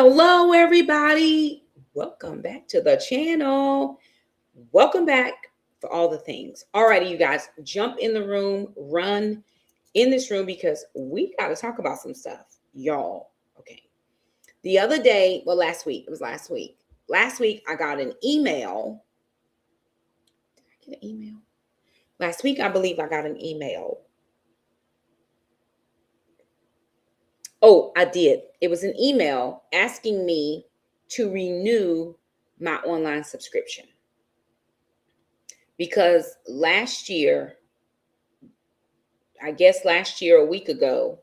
Hello, everybody. Welcome back to the channel. Welcome back for all the things. Alrighty, you guys, jump in the room, run in this room because we got to talk about some stuff, y'all. Okay. The other day, well, last week, it was last week. Last week, I got an email. Did I get an email? Last week, I believe I got an email. Oh, I did. It was an email asking me to renew my online subscription. Because last year, a week ago,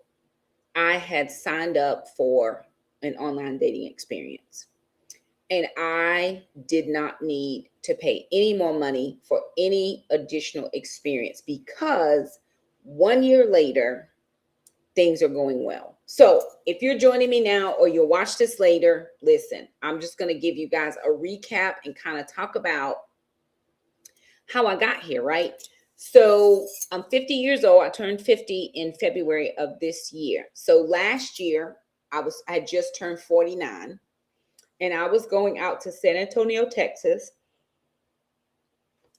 I had signed up for an online dating experience. And I did not need to pay any more money for any additional experience because 1 year later, things are going well. So if you're joining me now or you'll watch this later, listen, I'm just going to give you guys a recap and kind of talk about how I got here, right? So I'm 50 years old. I turned 50 in February of this year. So last year I had just turned 49 and I was going out to San Antonio, Texas.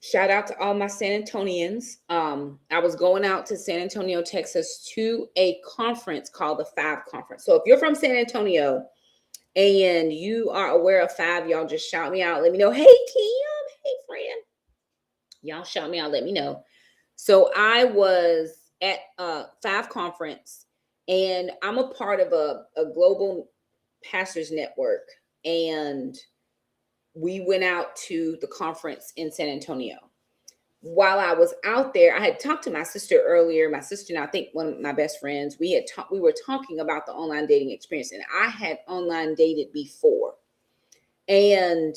Shout out to all my San Antonians. I was going out to San Antonio, Texas to a conference called the Five Conference. So if you're from San Antonio and you are aware of Five, y'all just shout me out. Let me know. Hey, Kim. Hey, friend. Y'all shout me out. Let me know. So I was at Five Conference, and I'm a part of a global pastors network. And we went out to the conference in San Antonio. While I was out there, I had talked to my sister earlier. My sister and I think one of my best friends, we were talking about the online dating experience, and I had online dated before. And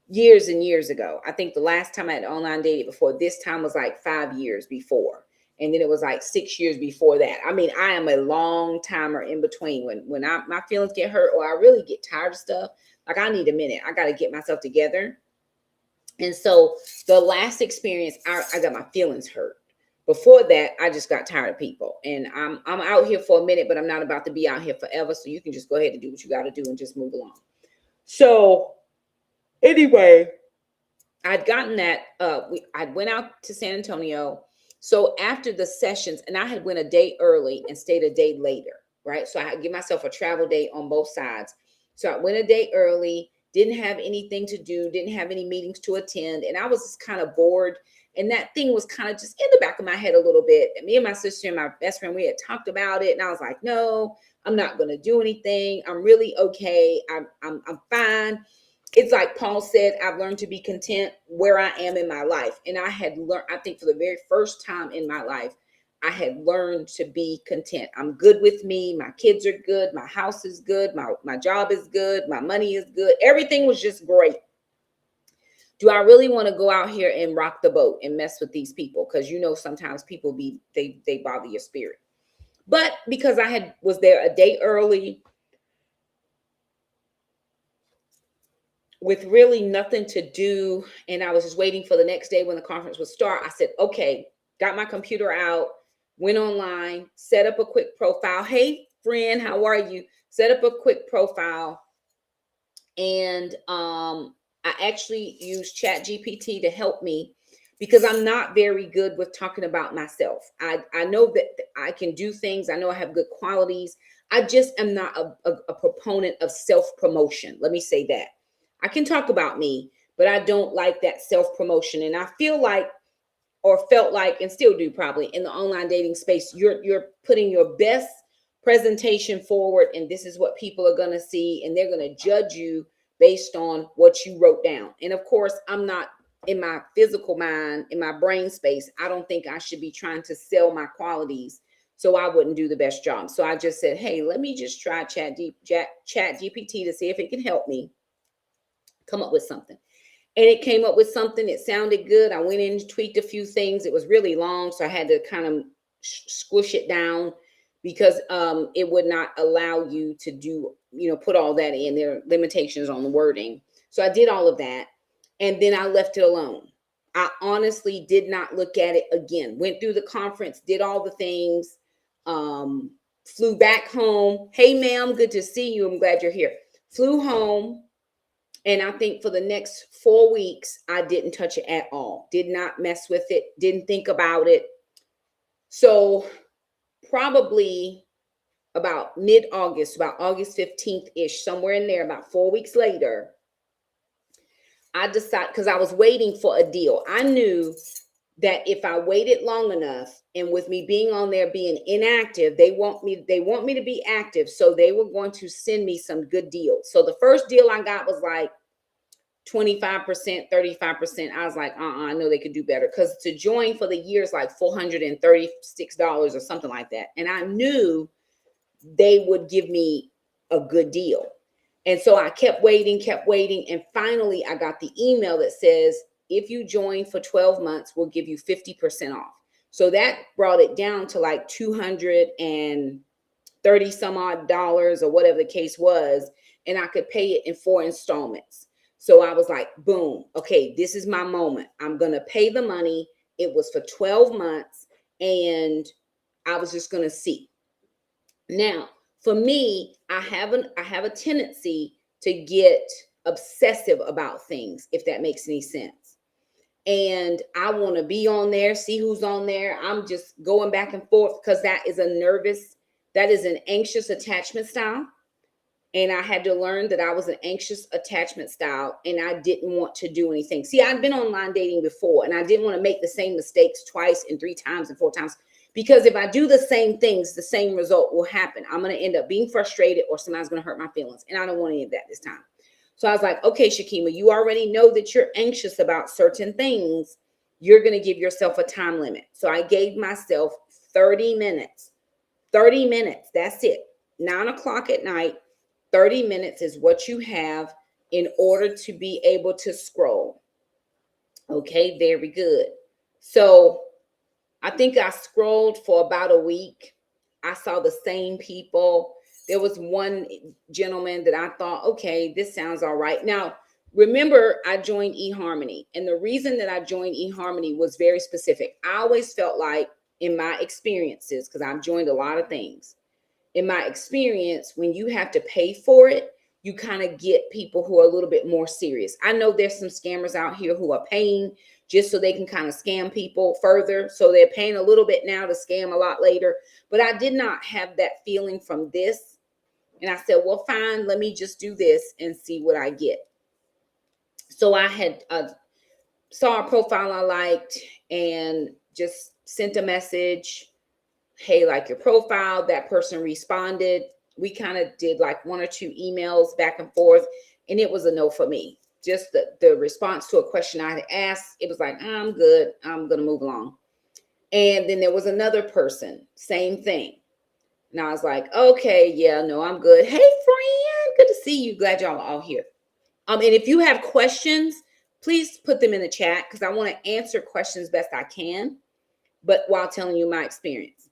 years ago. I think the last time I had online dated before this time was like 5 years before. And then it was like 6 years before that. I mean, I am a long timer in between. When my feelings get hurt or I really get tired of stuff, like I need a minute. I got to get myself together. And so the last experience, I got my feelings hurt. Before that, I just got tired of people. And I'm out here for a minute, but I'm not about to be out here forever. So you can just go ahead and do what you got to do and just move along. So anyway, I'd gotten that. I went out to San Antonio. So after the sessions, and I had went a day early and stayed a day later, right? So I had give myself a travel day on both sides. So I went a day early, didn't have anything to do, didn't have any meetings to attend, and I was just kind of bored. And that thing was kind of just in the back of my head a little bit. And me and my sister and my best friend, we had talked about it, and I was like, no, I'm not going to do anything. I'm really okay. I'm fine. It's like Paul said, I've learned to be content where I am in my life. And I had learned, I think for the very first time in my life, I had learned to be content. I'm good with me. My kids are good. My house is good. My job is good. My money is good. Everything was just great. Do I really want to go out here and rock the boat and mess with these people? Because you know, sometimes people they bother your spirit. But because I was there a day early, with really nothing to do, and I was just waiting for the next day when the conference would start, I said, okay, got my computer out, went online, set up a quick profile. Hey, friend, how are you? Set up a quick profile. And I actually used ChatGPT to help me because I'm not very good with talking about myself. I know that I can do things. I know I have good qualities. I just am not a proponent of self-promotion. Let me say that. I can talk about me, but I don't like that self-promotion. And I feel like, or felt like, and still do probably in the online dating space, you're putting your best presentation forward, and this is what people are going to see, and they're going to judge you based on what you wrote down. And of course, I'm not in my physical mind, in my brain space. I don't think I should be trying to sell my qualities, so I wouldn't do the best job. So I just said, hey, let me just try Chat GPT to see if it can help me come up with something. And it came up with something. It sounded good. I went in and tweaked a few things. It was really long, so I had to kind of squish it down because it would not allow you to do, put all that in. There are limitations on the wording. So I did all of that, and then I left it alone. I honestly did not look at it again. Went through the conference, did all the things, flew back home. Hey, ma'am, good to see you. I'm glad you're here. Flew home. And I think for the next 4 weeks, I didn't touch it at all. Did not mess with it. Didn't think about it. So probably about mid-August, about August 15th-ish, somewhere in there, about 4 weeks later, I decided, because I was waiting for a deal. I knew that if I waited long enough, and with me being on there being inactive, they want me to be active. So they were going to send me some good deals. So the first deal I got was like 25%, 35%. I was like, I know they could do better. Because to join for the year is like $436 or something like that. And I knew they would give me a good deal. And so I kept waiting. And finally I got the email that says, if you join for 12 months, we'll give you 50% off. So that brought it down to like $230 some odd dollars or whatever the case was. And I could pay it in 4 installments. So I was like, boom, okay, this is my moment. I'm going to pay the money. It was for 12 months and I was just going to see. Now, for me, I have a tendency to get obsessive about things, if that makes any sense. And I want to be on there, see who's on there. I'm just going back and forth because that is an anxious attachment style. And I had to learn that I was an anxious attachment style and I didn't want to do anything. See, I've been online dating before and I didn't want to make the same mistakes twice and 3 times and 4 times. Because if I do the same things, the same result will happen. I'm going to end up being frustrated or somebody's going to hurt my feelings. And I don't want any of that this time. So I was like, okay, Shakima, you already know that you're anxious about certain things. You're going to give yourself a time limit. So I gave myself 30 minutes. 30 minutes. That's it. 9 o'clock at night. 30 minutes is what you have in order to be able to scroll. Okay, very good. So I think I scrolled for about a week. I saw the same people. There was one gentleman that I thought, okay, this sounds all right. Now, remember, I joined eHarmony. And the reason that I joined eHarmony was very specific. I always felt like in my experiences, because I've joined a lot of things, in my experience, when you have to pay for it, you kind of get people who are a little bit more serious. I know there's some scammers out here who are paying just so they can kind of scam people further. So they're paying a little bit now to scam a lot later. But I did not have that feeling from this. And I said, well, fine, let me just do this and see what I get. So I had saw a profile I liked and just sent a message. Hey, like your profile. That person responded. We kind of did like 1 or 2 emails back and forth. And it was a no for me. Just the response to a question I had asked, it was like, I'm good. I'm going to move along. And then there was another person, same thing. And I was like, okay, yeah, no, I'm good. Hey, friend, good to see you. Glad y'all are all here. And if you have questions, please put them in the chat because I want to answer questions best I can, but while telling you my experience.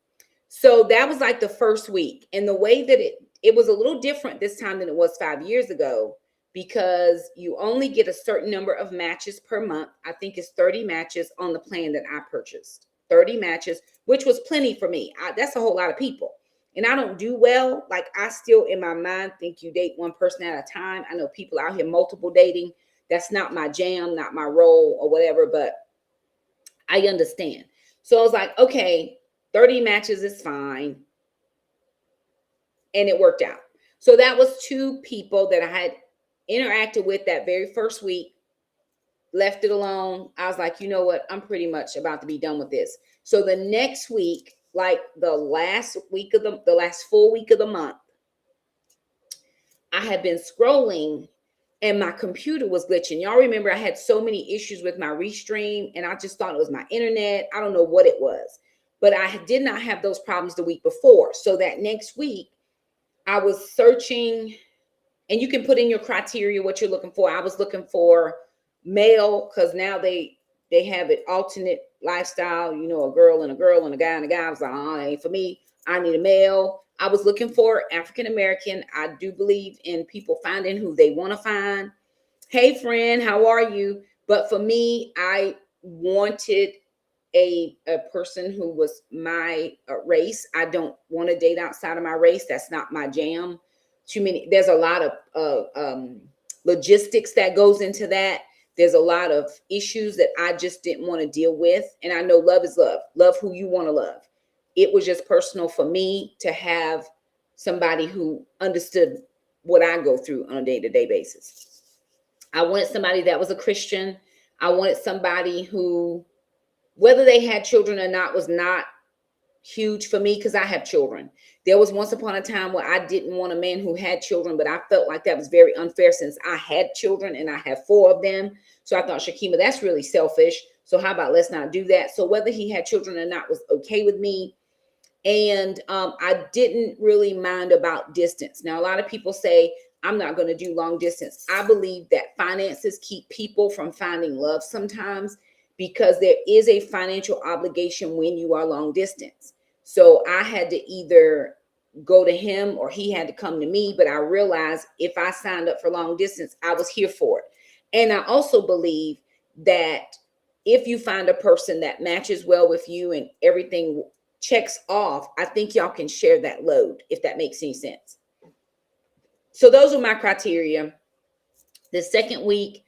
So that was like the first week. And the way that it was a little different this time than it was 5 years ago, because you only get a certain number of matches per month. I think it's 30 matches on the plan that I purchased. 30 matches, which was plenty for me. That's a whole lot of people. And I don't do well. Like I still in my mind think you date one person at a time. I know people out here multiple dating. That's not my jam, not my role or whatever, but I understand. So I was like, okay, 30 matches is fine. And it worked out. So that was 2 people that I had interacted with that very first week, left it alone. I was like, you know what? I'm pretty much about to be done with this. So the next week, like the last full week of the month, I had been scrolling and my computer was glitching. Y'all remember I had so many issues with my Restream and I just thought it was my internet. I don't know what it was, but I did not have those problems the week before. So that next week I was searching, and you can put in your criteria, what you're looking for. I was looking for male because now they have it alternate lifestyle, you know, a girl and a guy and a guy. I was like, oh, that ain't for me. I need a male. I was looking for African-American. I do believe in people finding who they want to find. Hey, friend, how are you? But for me, I wanted a person who was my race. I don't want to date outside of my race. That's not my jam. There's a lot of logistics that goes into that. There's a lot of issues that I just didn't want to deal with. And I know love is love. Love who you want to love. It was just personal for me to have somebody who understood what I go through on a day-to-day basis. I wanted somebody that was a Christian. I wanted somebody who, whether they had children or not, was not huge for me because I have children. There was once upon a time where I didn't want a man who had children, but I felt like that was very unfair since I had children and I have 4 of them. So I thought, Shakima, that's really selfish. So how about let's not do that? So whether he had children or not was okay with me. And I didn't really mind about distance. Now, a lot of people say, I'm not going to do long distance. I believe that finances keep people from finding love sometimes because there is a financial obligation when you are long distance. So I had to either go to him or he had to come to me. But I realized if I signed up for long distance, I was here for it. And I also believe that if you find a person that matches well with you and everything checks off, I think y'all can share that load, if that makes any sense. So those are my criteria. The second week,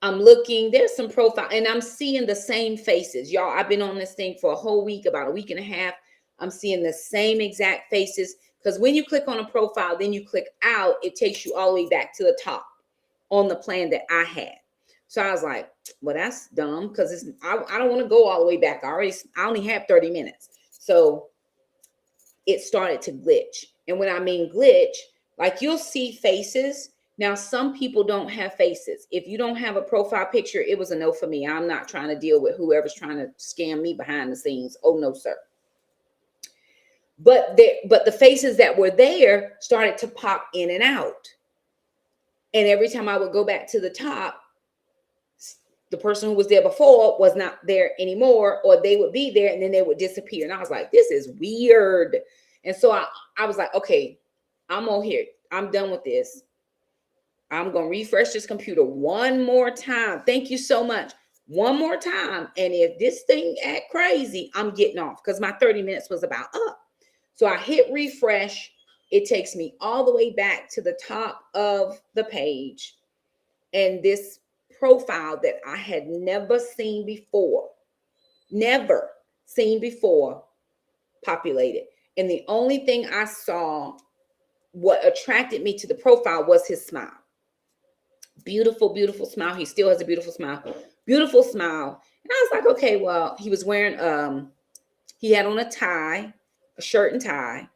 I'm looking, there's some profile, and I'm seeing the same faces. Y'all, I've been on this thing for a whole week, about a week and a half. I'm seeing the same exact faces, because when you click on a profile, then you click out, it takes you all the way back to the top on the plan that I had. So I was like, well, that's dumb, because I don't want to go all the way back. I only have 30 minutes. So it started to glitch. And when I mean glitch, like you'll see faces. Now, some people don't have faces. If you don't have a profile picture, it was a no for me. I'm not trying to deal with whoever's trying to scam me behind the scenes. Oh, no, sir. But the faces that were there started to pop in and out. And every time I would go back to the top, the person who was there before was not there anymore, or they would be there and then they would disappear. And I was like, this is weird. And so I was like, okay, I'm on here. I'm done with this. I'm going to refresh this computer one more time. Thank you so much. One more time. And if this thing act crazy, I'm getting off, because my 30 minutes was about up. So I hit refresh. It takes me all the way back to the top of the page. And this profile that I had never seen before populated. And the only thing I saw, what attracted me to the profile, was his smile. Beautiful, beautiful smile. He still has a beautiful smile. Beautiful smile. And I was like, okay, well, he was wearing, he had on a tie, a shirt and tie.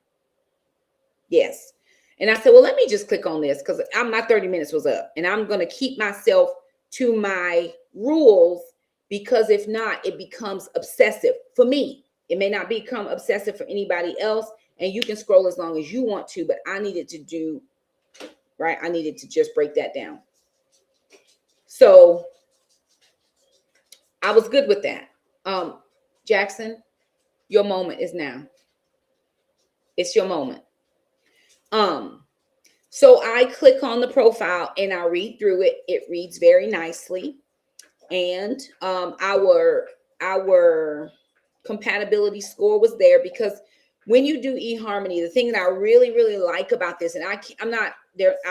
Yes. And I said, well, let me just click on this, because my 30 minutes was up, and I'm going to keep myself to my rules, because if not, it becomes obsessive for me. It may not become obsessive for anybody else, and you can scroll as long as you want to, but I needed to do, right? I needed to just break that down. So I was good with that. Jackson, your moment is now. It's your moment. So I click on the profile and I read through it. It reads very nicely. And our compatibility score was there, because when you do eHarmony, the thing that I really, really like about this, and I'm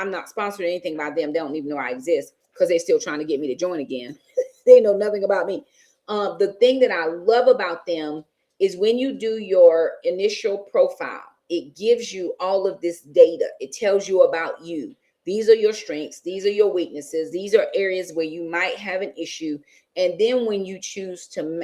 not sponsored or anything by them. They don't even know I exist, because they're still trying to get me to join again. They know nothing about me. The thing that I love about them is when you do your initial profile, it gives you all of this data. It tells you about you. These are your strengths. These are your weaknesses. These are areas where you might have an issue. And then when you choose to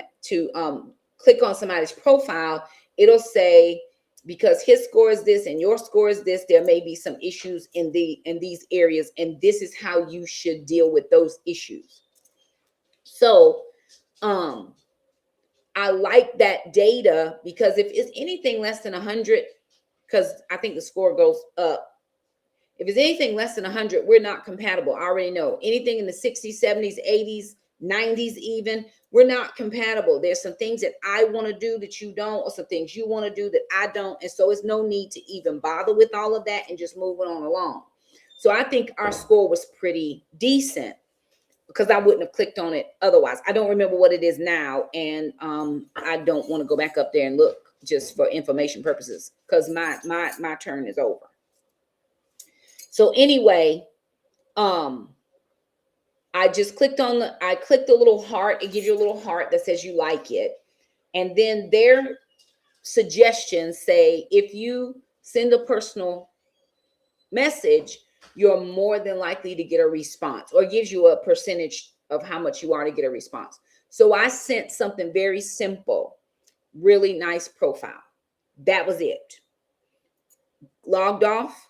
click on somebody's profile, it'll say, because his score is this and your score is this, there may be some issues in these areas, and this is how you should deal with those issues. So I like that data, because if it's anything less than 100, because I think the score goes up. If it's anything less than 100, we're not compatible. I already know. Anything in the 60s, 70s, 80s, 90s even, we're not compatible. There's some things that I want to do that you don't, or some things you want to do that I don't. And so it's no need to even bother with all of that and just moving on along. So I think our score was pretty decent, because I wouldn't have clicked on it otherwise. I don't remember what it is now. And I don't want to go back up there and look, just for information purposes, because my turn is over. So anyway, I just clicked the little heart. It gives you a little heart that says you like it. And then their suggestions say if you send a personal message, you're more than likely to get a response, or it gives you a percentage of how much you are to get a response. So I sent something very simple, really nice profile. That was it. Logged off,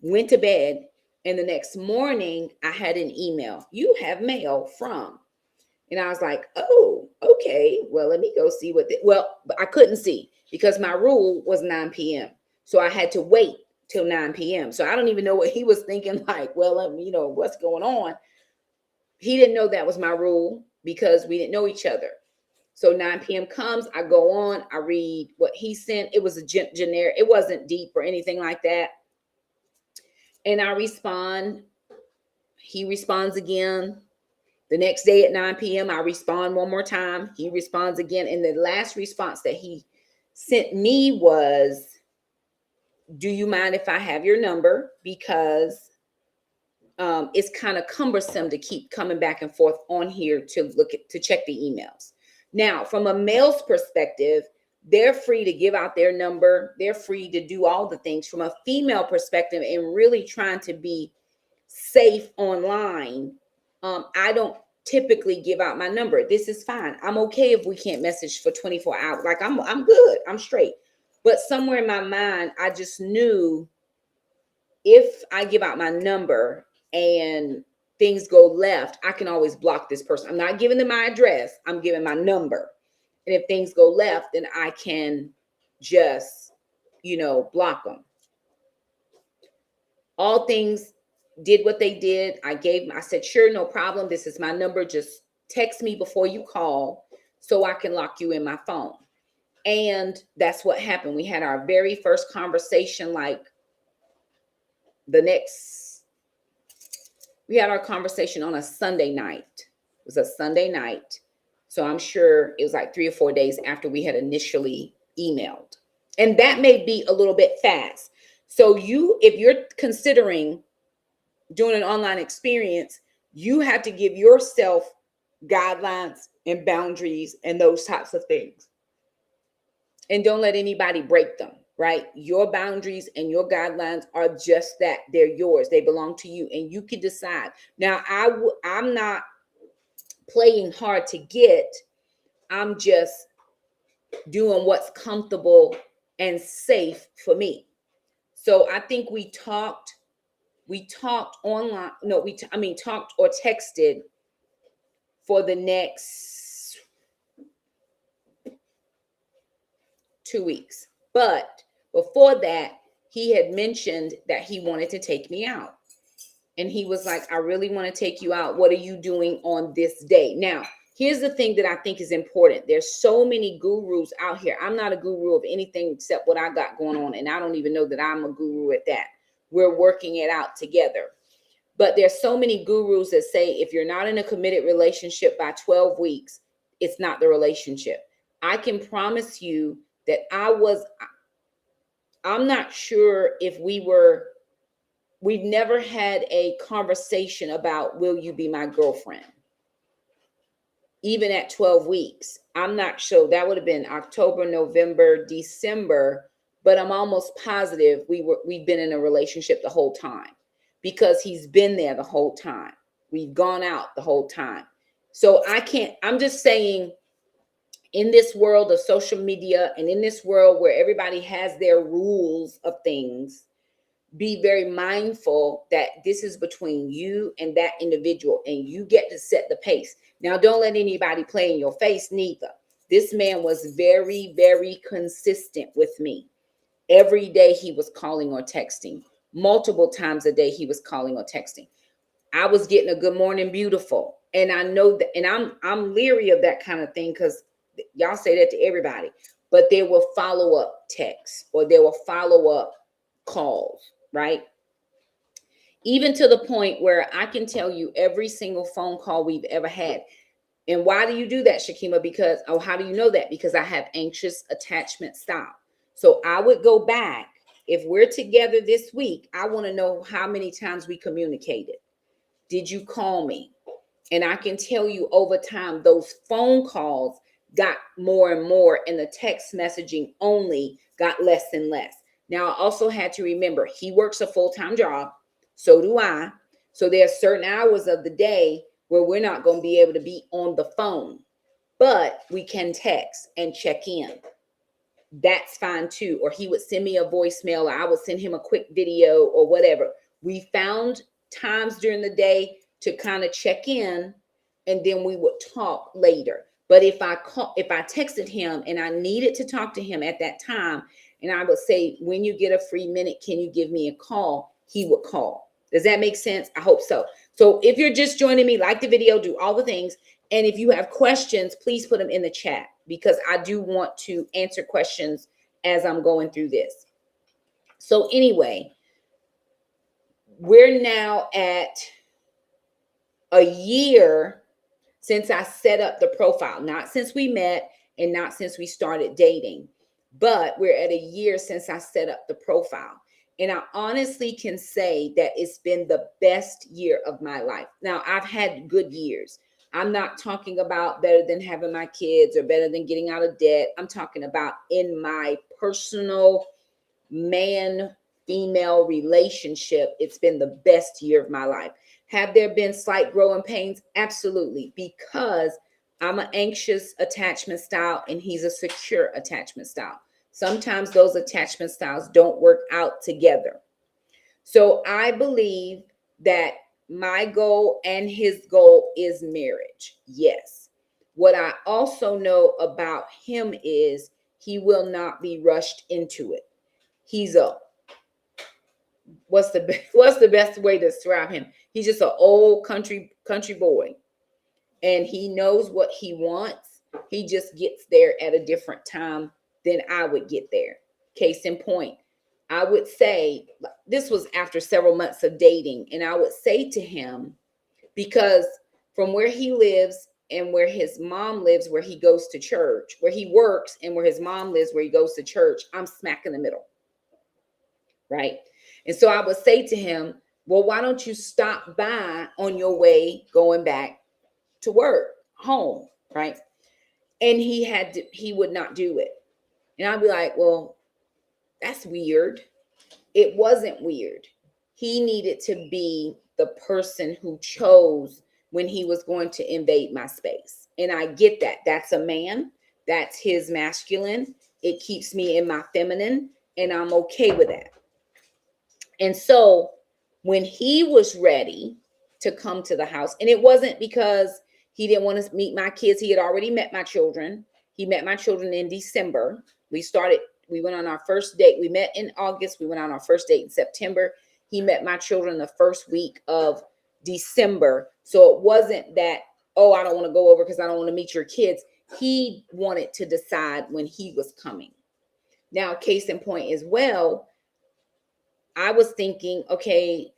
went to bed, and the next morning I had an email. You have mail from. And I was like, oh, okay. Well, let me go see but I couldn't see because my rule was 9 p.m. So I had to wait till 9 p.m. So I don't even know what he was thinking, like, well, what's going on? He didn't know that was my rule because we didn't know each other. So 9 p.m. comes, I go on, I read what he sent. It was a generic, it wasn't deep or anything like that. And I respond. He responds again. The next day at 9 p.m., I respond one more time. He responds again. And the last response that he sent me was, do you mind if I have your number? Because it's kind of cumbersome to keep coming back and forth on here to check the emails. Now, from a male's perspective, they're free to give out their number. They're free to do all the things. From a female perspective, and really trying to be safe online, I don't typically give out my number. This is fine. I'm okay if we can't message for 24 hours. Like I'm good. I'm straight. But somewhere in my mind, I just knew if I give out my number and things go left, I can always block this person. I'm not giving them my address. I'm giving my number. And if things go left, then I can just, block them. All things did what they did. I said, sure, no problem. This is my number. Just text me before you call so I can lock you in my phone. And that's what happened. We had our very first conversation, we had our conversation on a Sunday night. It was a Sunday night. So I'm sure it was like 3 or 4 days after we had initially emailed. And that may be a little bit fast. So if you're considering doing an online experience, you have to give yourself guidelines and boundaries and those types of things. And don't let anybody break them, right? Your boundaries and your guidelines are just that. They're yours. They belong to you, and you can decide. Now, I'm not playing hard to get. I'm just doing what's comfortable and safe for me. So I think we talked online. No, talked or texted for the next 2 weeks. But before that, he had mentioned that he wanted to take me out. And he was like, I really want to take you out. What are you doing on this day? Now, here's the thing that I think is important. There's so many gurus out here. I'm not a guru of anything except what I got going on. And I don't even know that I'm a guru at that. We're working it out together. But there's so many gurus that say if you're not in a committed relationship by 12 weeks, it's not the relationship. I can promise you that I'm not sure if we've never had a conversation about, will you be my girlfriend? Even at 12 weeks, I'm not sure. That would have been October, November, December, but I'm almost positive we've been in a relationship the whole time because he's been there the whole time. We've gone out the whole time. So I'm just saying, in this world of social media and in this world where everybody has their rules of things, be very mindful that this is between you and that individual, and you get to set the pace. Now, don't let anybody play in your face neither. This man was very, very consistent with me. Every day he was calling or texting. Multiple times a day he was calling or texting. I was getting a good morning, beautiful. And I know that, and I'm leery of that kind of thing because y'all say that to everybody. But there were follow-up texts or there were follow-up calls, right? Even to the point where I can tell you every single phone call we've ever had. And why do you do that, Shakima? Because, how do you know that? Because I have anxious attachment style. So I would go back if we're together this week, I want to know how many times we communicated. Did you call me? And I can tell you over time, those phone calls got more and more, and the text messaging only got less and less. Now, I also had to remember he works a full-time job. So do I. So there are certain hours of the day where we're not going to be able to be on the phone, but we can text and check in. That's fine too. Or he would send me a voicemail, or I would send him a quick video or whatever. We found times during the day to kind of check in, and then we would talk later. But if I texted him and I needed to talk to him at that time, and I would say, when you get a free minute, can you give me a call? He would call. Does that make sense? I hope so. So if you're just joining me, like the video, do all the things. And if you have questions, please put them in the chat, because I do want to answer questions as I'm going through this. So anyway, we're now at a year since I set up the profile, not since we met and not since we started dating, but we're at a year since I set up the profile. And I honestly can say that it's been the best year of my life. Now, I've had good years. I'm not talking about better than having my kids or better than getting out of debt. I'm talking about in my personal man-female relationship, it's been the best year of my life. Have there been slight growing pains? Absolutely, because I'm an anxious attachment style and he's a secure attachment style. Sometimes those attachment styles don't work out together. So I believe that my goal and his goal is marriage. Yes. What I also know about him is he will not be rushed into it. He's what's the best way to describe him? He's just an old country boy, and he knows what he wants. He just gets there at a different time than I would get there. Case in point, I would say, this was after several months of dating, and I would say to him, because from where he lives and where his mom lives, where he goes to church, where he works and where his mom lives, where he goes to church, I'm smack in the middle, right? And so I would say to him, well, why don't you stop by on your way going back to work, home, right? And he would not do it. And I'd be like, well, that's weird. It wasn't weird. He needed to be the person who chose when he was going to invade my space. And I get that. That's a man. That's his masculine. It keeps me in my feminine, and I'm okay with that. And so when he was ready to come to the house, and it wasn't because he didn't want to meet my kids. He had already met my children. He met my children in December. We went on our first date. We met in August. We went on our first date in September. He met my children the first week of December. So it wasn't that, oh, I don't want to go over because I don't want to meet your kids. He wanted to decide when he was coming. Now, case in point as well, I was thinking, okay,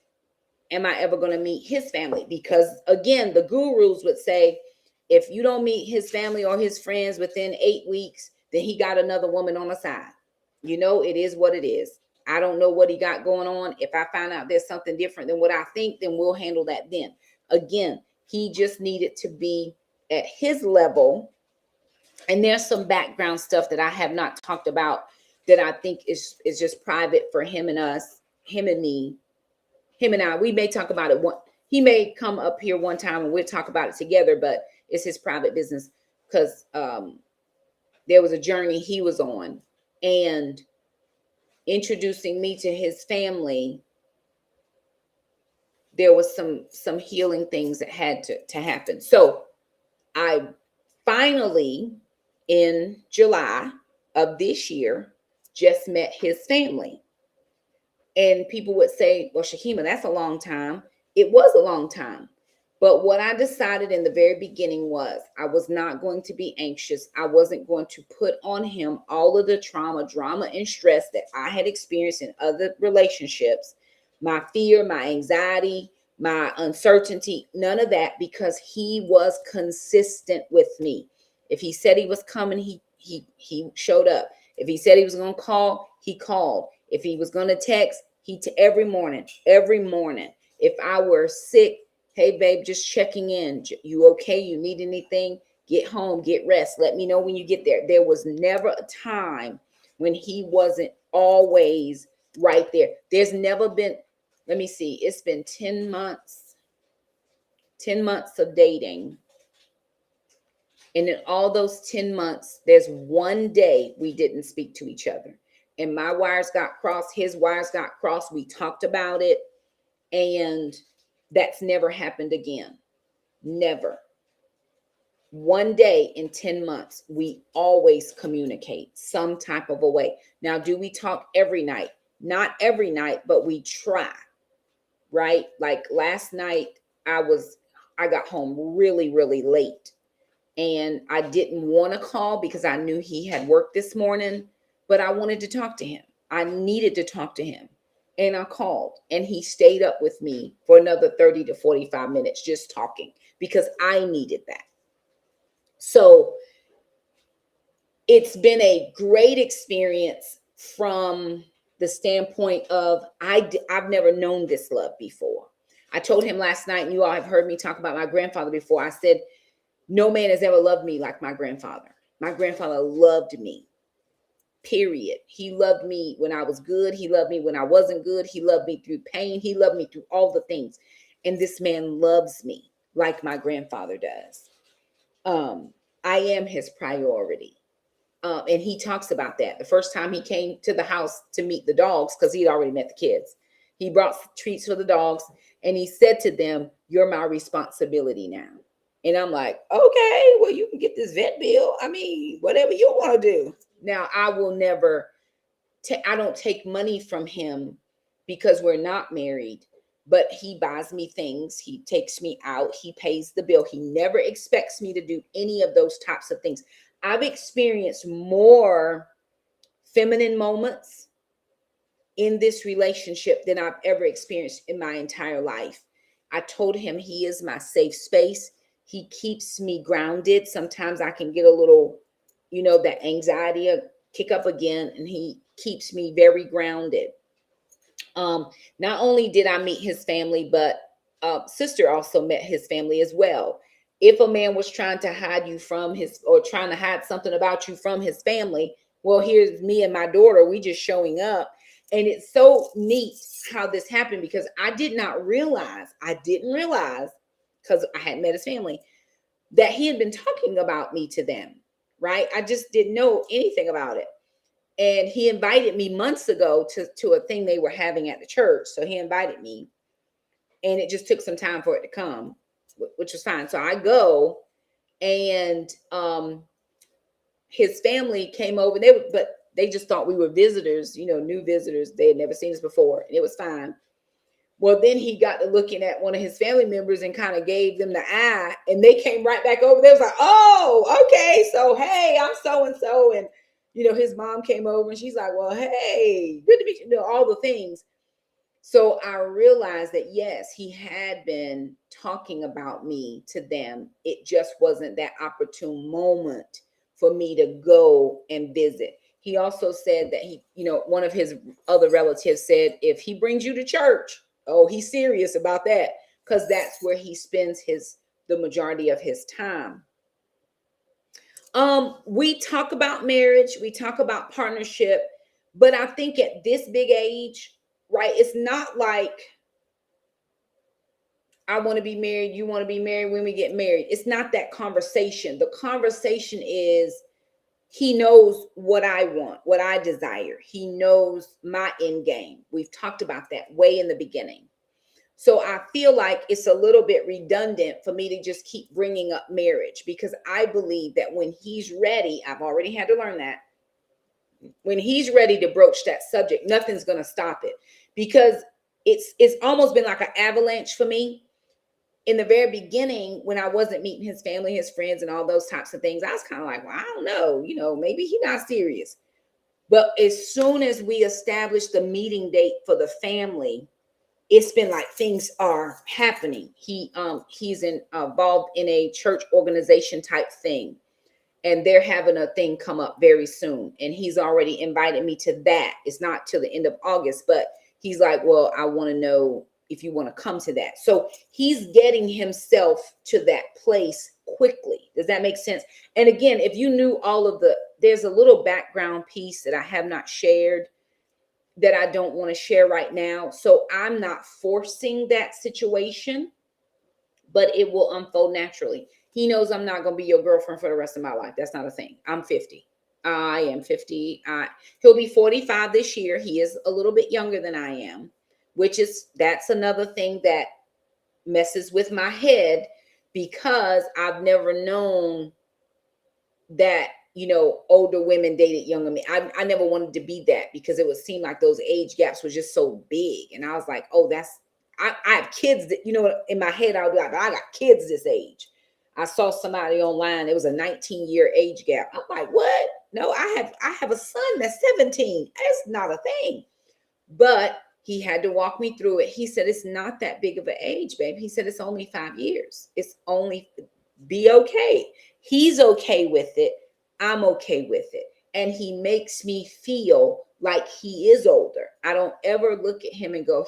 am I ever going to meet his family? Because again, the gurus would say, if you don't meet his family or his friends within 8 weeks, then he got another woman on the side. You know, it is what it is. I don't know what he got going on. If I find out there's something different than what I think, then we'll handle that then. Again, he just needed to be at his level. And there's some background stuff that I have not talked about that I think is just private for him and us, him and me, him and I. We may talk about it. He may come up here one time and we'll talk about it together, but it's his private business, because there was a journey he was on, and introducing me to his family, there was some healing things that had to happen. So I finally, in July of this year, just met his family. And people would say, well, Shakima, that's a long time. It was a long time. But what I decided in the very beginning was I was not going to be anxious. I wasn't going to put on him all of the trauma, drama, and stress that I had experienced in other relationships, my fear, my anxiety, my uncertainty, none of that, because he was consistent with me. If he said he was coming, he showed up. If he said he was going to call, he called. If he was going to text, every morning. If I were sick, hey babe, just checking in. You okay? You need anything? Get home, get rest. Let me know when you get there. There was never a time when he wasn't always right there. There's never been, let me see, it's been 10 months of dating. And in all those 10 months, there's one day we didn't speak to each other. And my wires got crossed, his wires got crossed. We talked about it. And that's never happened again. Never. One day in 10 months, we always communicate some type of a way. Now, do we talk every night? Not every night, but we try, right? Like last night, I got home really, really late. And I didn't want to call because I knew he had work this morning, but I wanted to talk to him. I needed to talk to him. And I called, and he stayed up with me for another 30 to 45 minutes just talking because I needed that. So it's been a great experience from the standpoint of I've never known this love before. I told him last night, and you all have heard me talk about my grandfather before. I said, no man has ever loved me like my grandfather. My grandfather loved me, period. He loved me when I was good. He loved me when I wasn't good. He loved me through pain. He loved me through all the things. And this man loves me like my grandfather does. I am his priority. And he talks about that. The first time he came to the house to meet the dogs, because he'd already met the kids, he brought treats for the dogs. And he said to them, "You're my responsibility now." And I'm like, okay, well, you can get this vet bill. I mean, whatever you want to do. Now, I will never, I don't take money from him because we're not married, but he buys me things. He takes me out. He pays the bill. He never expects me to do any of those types of things. I've experienced more feminine moments in this relationship than I've ever experienced in my entire life. I told him he is my safe space. He keeps me grounded. Sometimes I can get a little, that anxiety kick up again, and he keeps me very grounded. Not only did I meet his family, but sister also met his family as well. If a man was trying to hide you from or trying to hide something about you from his family, well, here's me and my daughter. We just showing up. And it's so neat how this happened because I didn't realize, because I hadn't met his family, that he had been talking about me to them, right? I just didn't know anything about it. And he invited me months ago to a thing they were having at the church. So he invited me, and it just took some time for it to come, which was fine. So I go, and his family came over. But they just thought we were visitors, new visitors. They had never seen us before, and it was fine. Well, then he got to looking at one of his family members and kind of gave them the eye, and they came right back over. They was like, "Oh, okay. So, hey, I'm so-and-so." And, his mom came over and she's like, "Well, hey, good to meet you," all the things. So I realized that, yes, he had been talking about me to them. It just wasn't that opportune moment for me to go and visit. He also said that one of his other relatives said, if he brings you to church, oh, he's serious about that, because that's where he spends the majority of his time. We talk about marriage, we talk about partnership, but I think at this big age, right, it's not like I want to be married, you want to be married when we get married. It's not that conversation. The conversation is, he knows what I want, what I desire. He knows my end game. We've talked about that way in the beginning. So I feel like it's a little bit redundant for me to just keep bringing up marriage, because I believe that when he's ready, I've already had to learn that, when he's ready to broach that subject, nothing's going to stop it, because it's almost been like an avalanche for me. In the very beginning, when I wasn't meeting his family, his friends, and all those types of things, I was kind of like, well, I don't know, maybe he's not serious. But as soon as we established the meeting date for the family, it's been like things are happening. He's involved in a church organization type thing. and they're having a thing come up very soon. And he's already invited me to that. It's not till the end of August, but he's like, well, I want to know if you want to come to that. So he's getting himself to that place quickly. Does that make sense? And again, if you knew all of there's a little background piece that I have not shared that I don't want to share right now. So I'm not forcing that situation, but it will unfold naturally. He knows I'm not going to be your girlfriend for the rest of my life. That's not a thing. I'm 50. I am 50. He'll be 45 this year. He is a little bit younger than I am, that's another thing that messes with my head, because I've never known that, older women dated younger men. I never wanted to be that, because it would seem like those age gaps were just so big. And I was like, oh, I have kids that, in my head, I would be like, I got kids this age. I saw somebody online. It was a 19-year age gap. I'm like, what? No, I have a son that's 17. That's not a thing. But he had to walk me through it. He said, it's not that big of an age, babe. He said, it's only 5 years. It's only, be okay. He's okay with it. I'm okay with it. And he makes me feel like he is older. I don't ever look at him and go,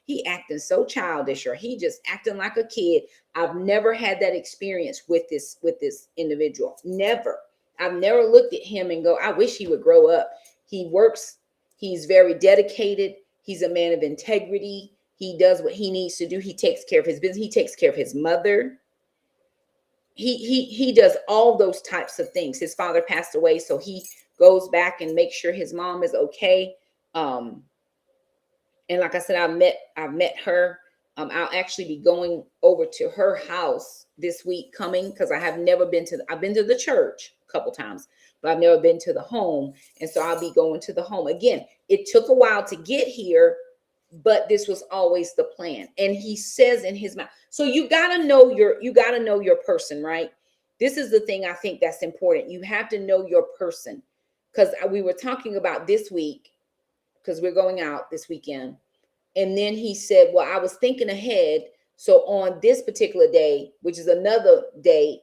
he acting so childish, or he just acting like a kid. I've never had that experience with this individual. Never. I've never looked at him and go, I wish he would grow up. He works. He's very dedicated. He's a man of integrity. He does what he needs to do. He takes care of his business. He takes care of his mother. He does all those types of things. His father passed away, so he goes back and makes sure his mom is okay. And like I said, I've met her. I'll actually be going over to her house this week coming, because I've been to the church a couple times, but I've never been to the home. And so I'll be going to the home. Again, it took a while to get here, but this was always the plan. And he says in his mouth, so you got to know your person, right? This is the thing I think that's important. You have to know your person, because we were talking about this week, because we're going out this weekend. And then he said, well, I was thinking ahead. So on this particular day, which is another day,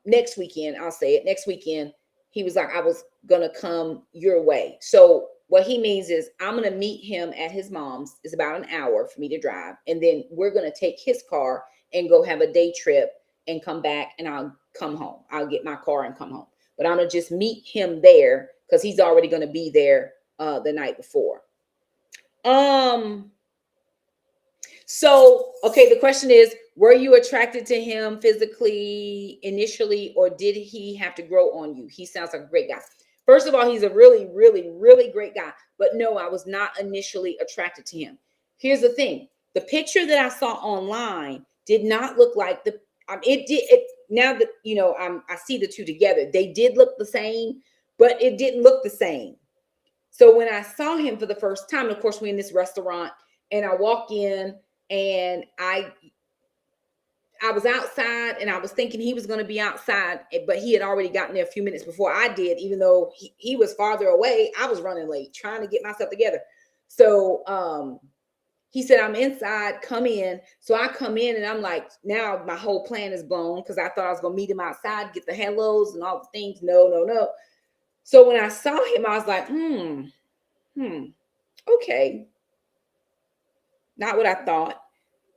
next weekend, I'll say it, next weekend, he was like, I was going to come your way. So what he means is I'm going to meet him at his mom's. It's about an hour for me to drive. And then we're going to take his car and go have a day trip and come back, and I'll come home. I'll get my car and come home. But I'm going to just meet him there, because he's already going to be there the night before. So, okay, the question is, were you attracted to him physically initially, or did he have to grow on you? He sounds like a great guy. First of all, he's a really, really, really great guy. But no, I was not initially attracted to him. Here's the thing. The picture that I saw online did not look like now that, I see the two together, they did look the same, but it didn't look the same. So when I saw him for the first time, of course, we're in this restaurant, and I walk in, and I was outside, and I was thinking he was going to be outside, but he had already gotten there a few minutes before I did. Even though he was farther away, I was running late, trying to get myself together. So he said, I'm inside, come in. So I come in, and I'm like, now my whole plan is blown, because I thought I was going to meet him outside, get the hellos and all the things. No. So when I saw him, I was like, okay. Not what I thought.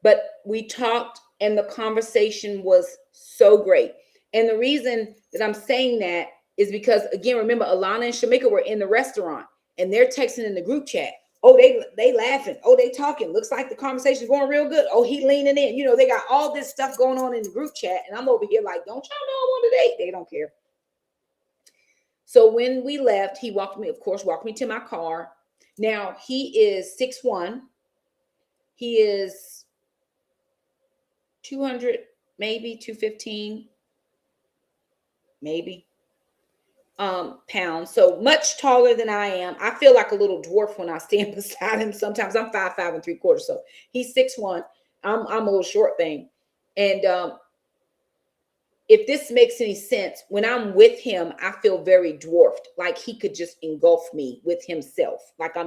But we talked, and the conversation was so great. And the reason that I'm saying that is because, again, remember, Alana and Shamika were in the restaurant, and they're texting in the group chat. Oh, they laughing. Oh, they talking. Looks like the conversation's going real good. Oh, he leaning in. They got all this stuff going on in the group chat. And I'm over here like, don't y'all know I want to date? They don't care. So when we left, he walked me to my car. Now, he is 6'1". He is 200, maybe 215, maybe pounds. So much taller than I am. I feel like a little dwarf when I stand beside him. Sometimes I'm 5'5" 3/4". So he's 6'1". I'm a little short thing. And if this makes any sense, when I'm with him, I feel very dwarfed, like he could just engulf me with himself. Like I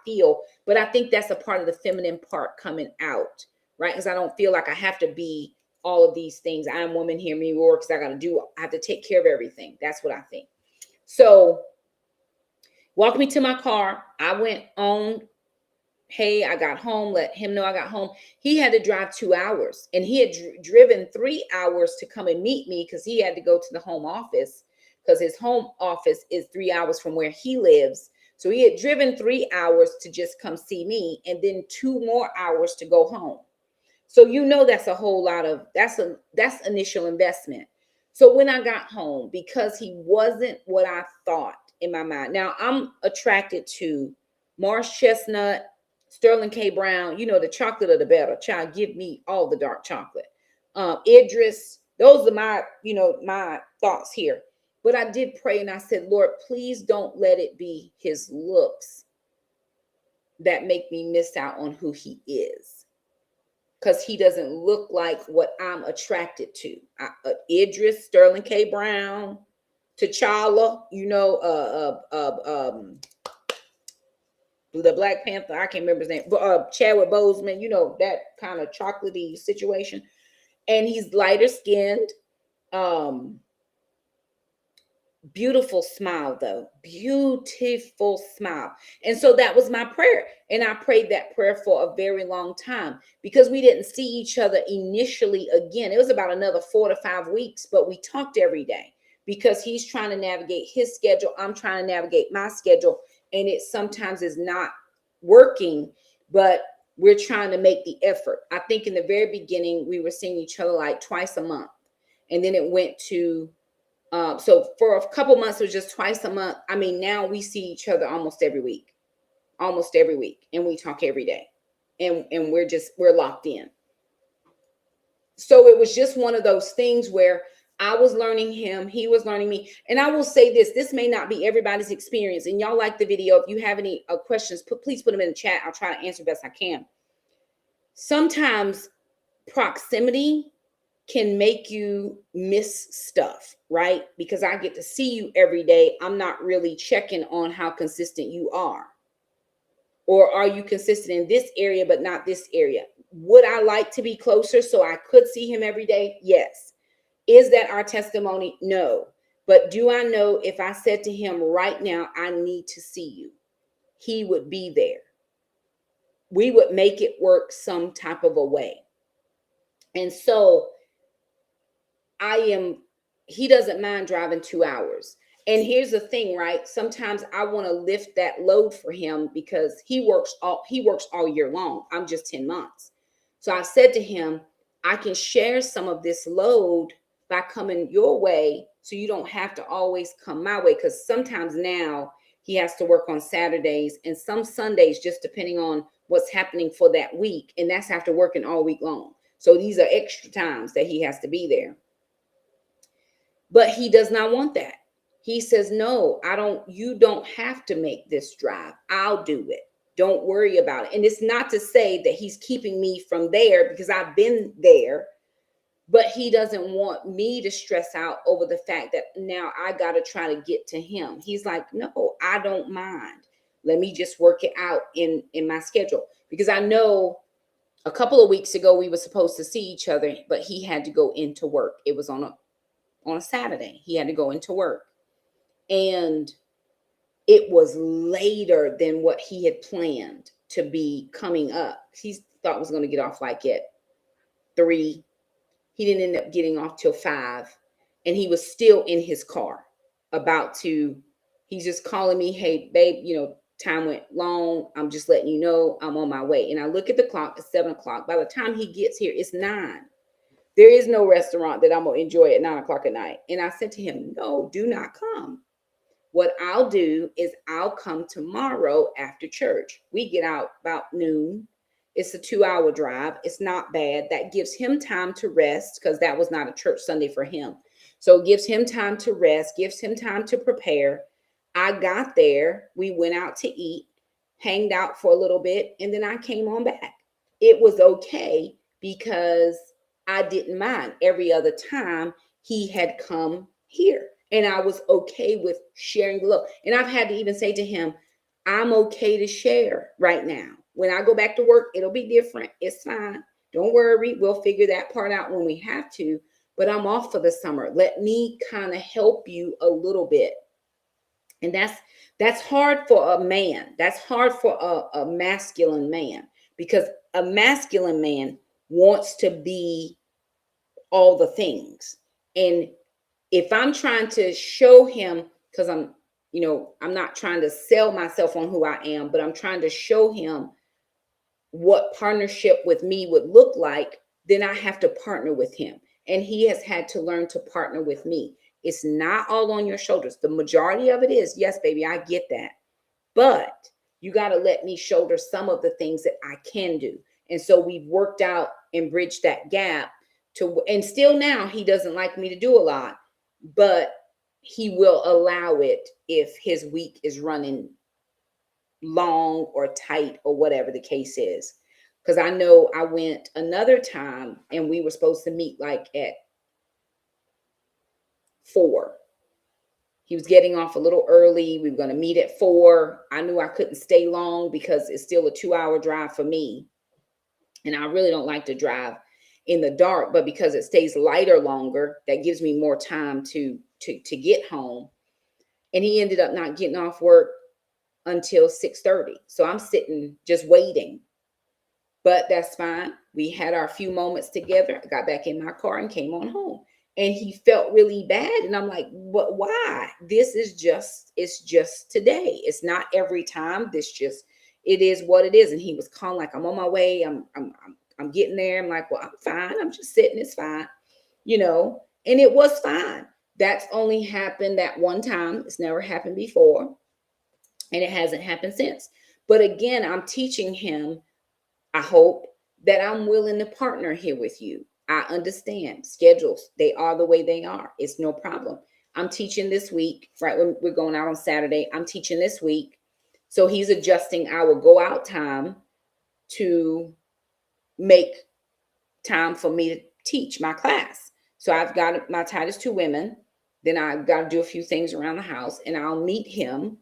feel, but I think that's a part of the feminine part coming out, right? Because I don't feel like I have to be all of these things. I'm woman, hear me roar, because I have to take care of everything. That's what I think. So walked me to my car. I went on. Hey, I got home. Let him know I got home. He had to drive 2 hours, and he had driven 3 hours to come and meet me because he had to go to the home office, because his home office is 3 hours from where he lives. So he had driven 3 hours to just come see me, and then 2 more hours to go home. So that's a whole lot of that's initial investment. So when I got home, because he wasn't what I thought in my mind. Now I'm attracted to Mars Chestnut, Sterling K. Brown, the chocolate of the better. Child, give me all the dark chocolate. Idris, those are my thoughts here. But I did pray and I said, Lord, please don't let it be his looks that make me miss out on who he is. Because he doesn't look like what I'm attracted to. Idris, Sterling K. Brown, T'Challa, the Black Panther, I can't remember his name, but Chadwick Boseman, that kind of chocolatey situation. And he's lighter skinned. Beautiful smile, though. Beautiful smile. And so that was my prayer. And I prayed that prayer for a very long time, because we didn't see each other initially again. It was about another 4 to 5 weeks, but we talked every day because he's trying to navigate his schedule. I'm trying to navigate my schedule. And it sometimes is not working, but we're trying to make the effort. I think in the very beginning, we were seeing each other like twice a month. And then it went to so for a couple months, it was just twice a month. I mean, now we see each other almost every week, and we talk every day, and we're locked in. So it was just one of those things where I was learning him, he was learning me. And I will say this may not be everybody's experience, and y'all like the video. If you have any questions, please put them in the chat. I'll try to answer best I can. Sometimes proximity can make you miss stuff, right? Because I get to see you every day. I'm not really checking on how consistent you are. Or are you consistent in this area, but not this area? Would I like to be closer so I could see him every day? Yes. Is that our testimony? No. But do I know if I said to him right now, I need to see you, he would be there. We would make it work some type of a way. And so he doesn't mind driving 2 hours. And here's the thing, right? Sometimes I want to lift that load for him because he works all year long. I'm just 10 months. So I said to him, I can share some of this load by coming your way, so you don't have to always come my way. Because sometimes now he has to work on Saturdays and some Sundays, just depending on what's happening for that week. And that's after working all week long. So these are extra times that he has to be there. But he does not want that. He says, no, you don't have to make this drive. I'll do it. Don't worry about it. And it's not to say that he's keeping me from there, because I've been there, but he doesn't want me to stress out over the fact that now I got to try to get to him. He's like, no, I don't mind. Let me just work it out in my schedule. Because I know a couple of weeks ago, we were supposed to see each other, but he had to go into work. It was on a Saturday. He had to go into work. And it was later than what he had planned to be coming up. He thought was going to get off like at 3. He didn't end up getting off till 5. And he was still in his car he's just calling me, hey, babe, time went long. I'm just letting you know I'm on my way. And I look at the clock, it's 7 o'clock. By the time he gets here, it's 9. There is no restaurant that I'm going to enjoy at 9 o'clock at night. And I said to him, no, do not come. What I'll do is I'll come tomorrow after church. We get out about noon. It's a 2-hour drive. It's not bad. That gives him time to rest, because that was not a church Sunday for him. So it gives him time to rest, gives him time to prepare. I got there. We went out to eat, hanged out for a little bit, and then I came on back. It was okay because I didn't mind. Every other time he had come here, and I was okay with sharing the love. And I've had to even say to him, I'm okay to share right now. When I go back to work, it'll be different. It's fine. Don't worry, we'll figure that part out when we have to, but I'm off for the summer. Let me kind of help you a little bit. And that's hard for a man. That's hard for a masculine man, because a masculine man wants to be all the things. And if I'm trying to show him, because I'm not trying to sell myself on who I am, but I'm trying to show him what partnership with me would look like, then I have to partner with him. And he has had to learn to partner with me. It's not all on your shoulders. The majority of it is, yes, baby, I get that. But you got to let me shoulder some of the things that I can do. And so we've worked out and bridged that gap and still now he doesn't like me to do a lot, but he will allow it if his week is running long or tight or whatever the case is. Because I know I went another time and we were supposed to meet like at 4. He was getting off a little early. We were going to meet at 4. I knew I couldn't stay long because it's still a 2-hour drive for me. And I really don't like to drive in the dark, but because it stays lighter longer, that gives me more time to get home. And he ended up not getting off work until 6:30. So I'm sitting just waiting. But that's fine. We had our few moments together. I got back in my car and came on home. And he felt really bad. And I'm like, but why? It's just today. It's not every time. It is what it is. And he was calm, like, I'm on my way. I'm getting there. I'm like, well, I'm fine. I'm just sitting. It's fine. And it was fine. That's only happened that one time. It's never happened before. And it hasn't happened since. But again, I'm teaching him, I hope, that I'm willing to partner here with you. I understand schedules. They are the way they are. It's no problem. I'm teaching this week, right? When we're going out on Saturday, I'm teaching this week. So he's adjusting our go out time to make time for me to teach my class. So I've got my Titus 2 women. Then I've got to do a few things around the house, and I'll meet him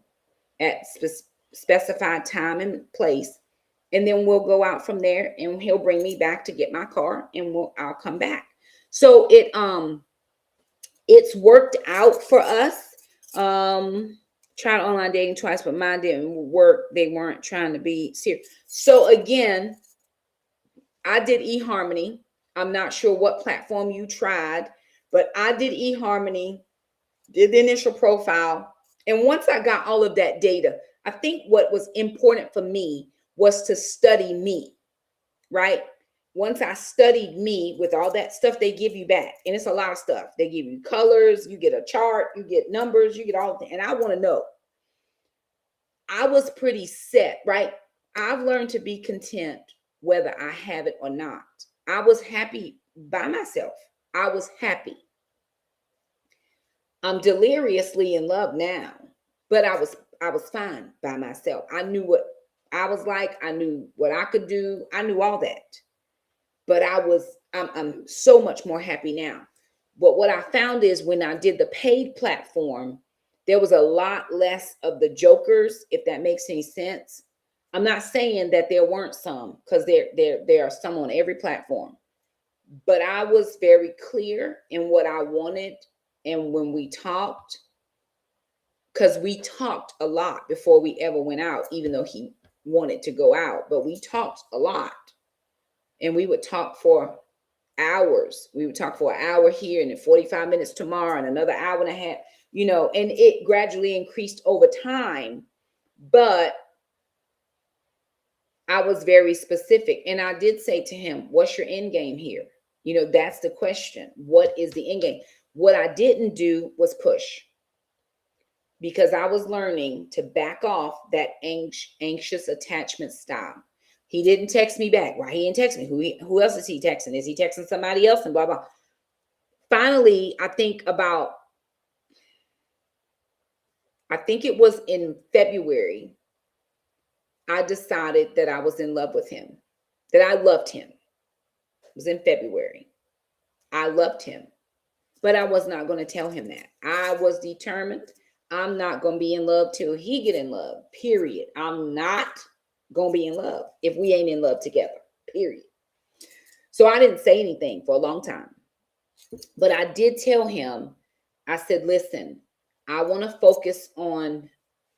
at specified time and place. And then we'll go out from there, and he'll bring me back to get my car, and I'll come back. So it's worked out for us. Tried online dating twice, but mine didn't work. They weren't trying to be serious. So again, I did eHarmony. I'm not sure what platform you tried, but I did eHarmony, did the initial profile. And once I got all of that data, I think what was important for me was to study me, right? Once I studied me with all that stuff they give you back, and it's a lot of stuff. They give you colors, you get a chart, you get numbers, you get all of that. And I want to know. I was pretty set, right? I've learned to be content whether I have it or not. I was happy by myself. I was happy. I'm deliriously in love now, but I was fine by myself. I knew what I was like. I knew what I could do. I knew all that. But I'm so much more happy now. But what I found is when I did the paid platform, there was a lot less of the jokers, if that makes any sense. I'm not saying that there weren't some, because there are some on every platform. But I was very clear in what I wanted. And when we talked, because we talked a lot before we ever went out, even though he wanted to go out, but we talked a lot. And we would talk for hours. We would talk for an hour here, and then 45 minutes tomorrow, and another hour and a half, and it gradually increased over time. But I was very specific. And I did say to him, what's your end game here? That's the question. What is the end game? What I didn't do was push, because I was learning to back off that anxious attachment style. He didn't text me back. Why he didn't text me? Who else is he texting? Is he texting somebody else? And blah, blah. Finally, I think it was in February, I decided that I was in love with him, that I loved him. It was in February. I loved him, but I was not going to tell him that. I was determined. I'm not going to be in love till he get in love, period. I'm not going to be in love if we ain't in love together, period. So I didn't say anything for a long time. But I did tell him, I said, listen, I want to focus on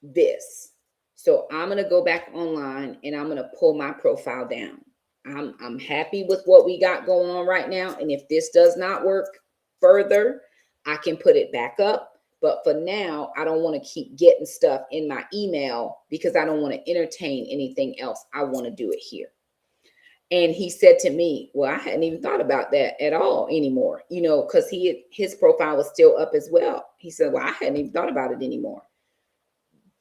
this. So I'm going to go back online and I'm going to pull my profile down. I'm happy with what we got going on right now. And if this does not work further, I can put it back up. But for now, I don't want to keep getting stuff in my email because I don't want to entertain anything else. I want to do it here. And he said to me, well, I hadn't even thought about that at all anymore, because his profile was still up as well. He said, well, I hadn't even thought about it anymore.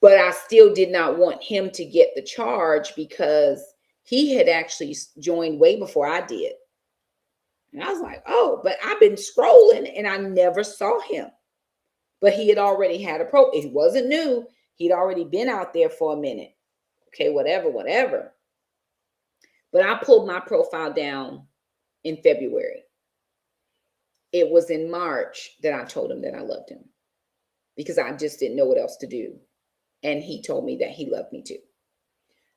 But I still did not want him to get the charge because he had actually joined way before I did. And I was like, oh, but I've been scrolling and I never saw him. But he had already had a pro. It wasn't new. He'd already been out there for a minute. Okay, whatever. But I pulled my profile down in February. It was in March that I told him that I loved him because I just didn't know what else to do. And he told me that he loved me too.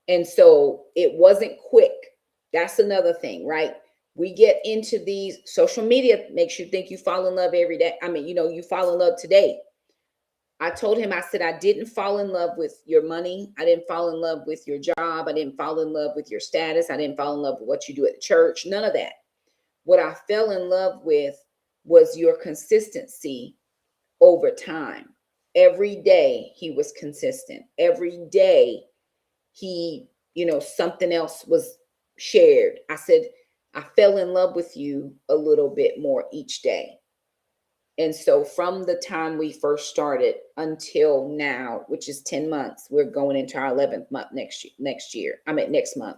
And so it wasn't quick. That's another thing, right? We get into these social media, makes you think you fall in love every day. I mean, you fall in love today. I told him, I said, I didn't fall in love with your money. I didn't fall in love with your job. I didn't fall in love with your status. I didn't fall in love with what you do at the church. None of that. What I fell in love with was your consistency over time. Every day he was consistent. Every day he, something else was shared. I said, I fell in love with you a little bit more each day. And so from the time we first started until now, which is 10 months, we're going into our 11th month next month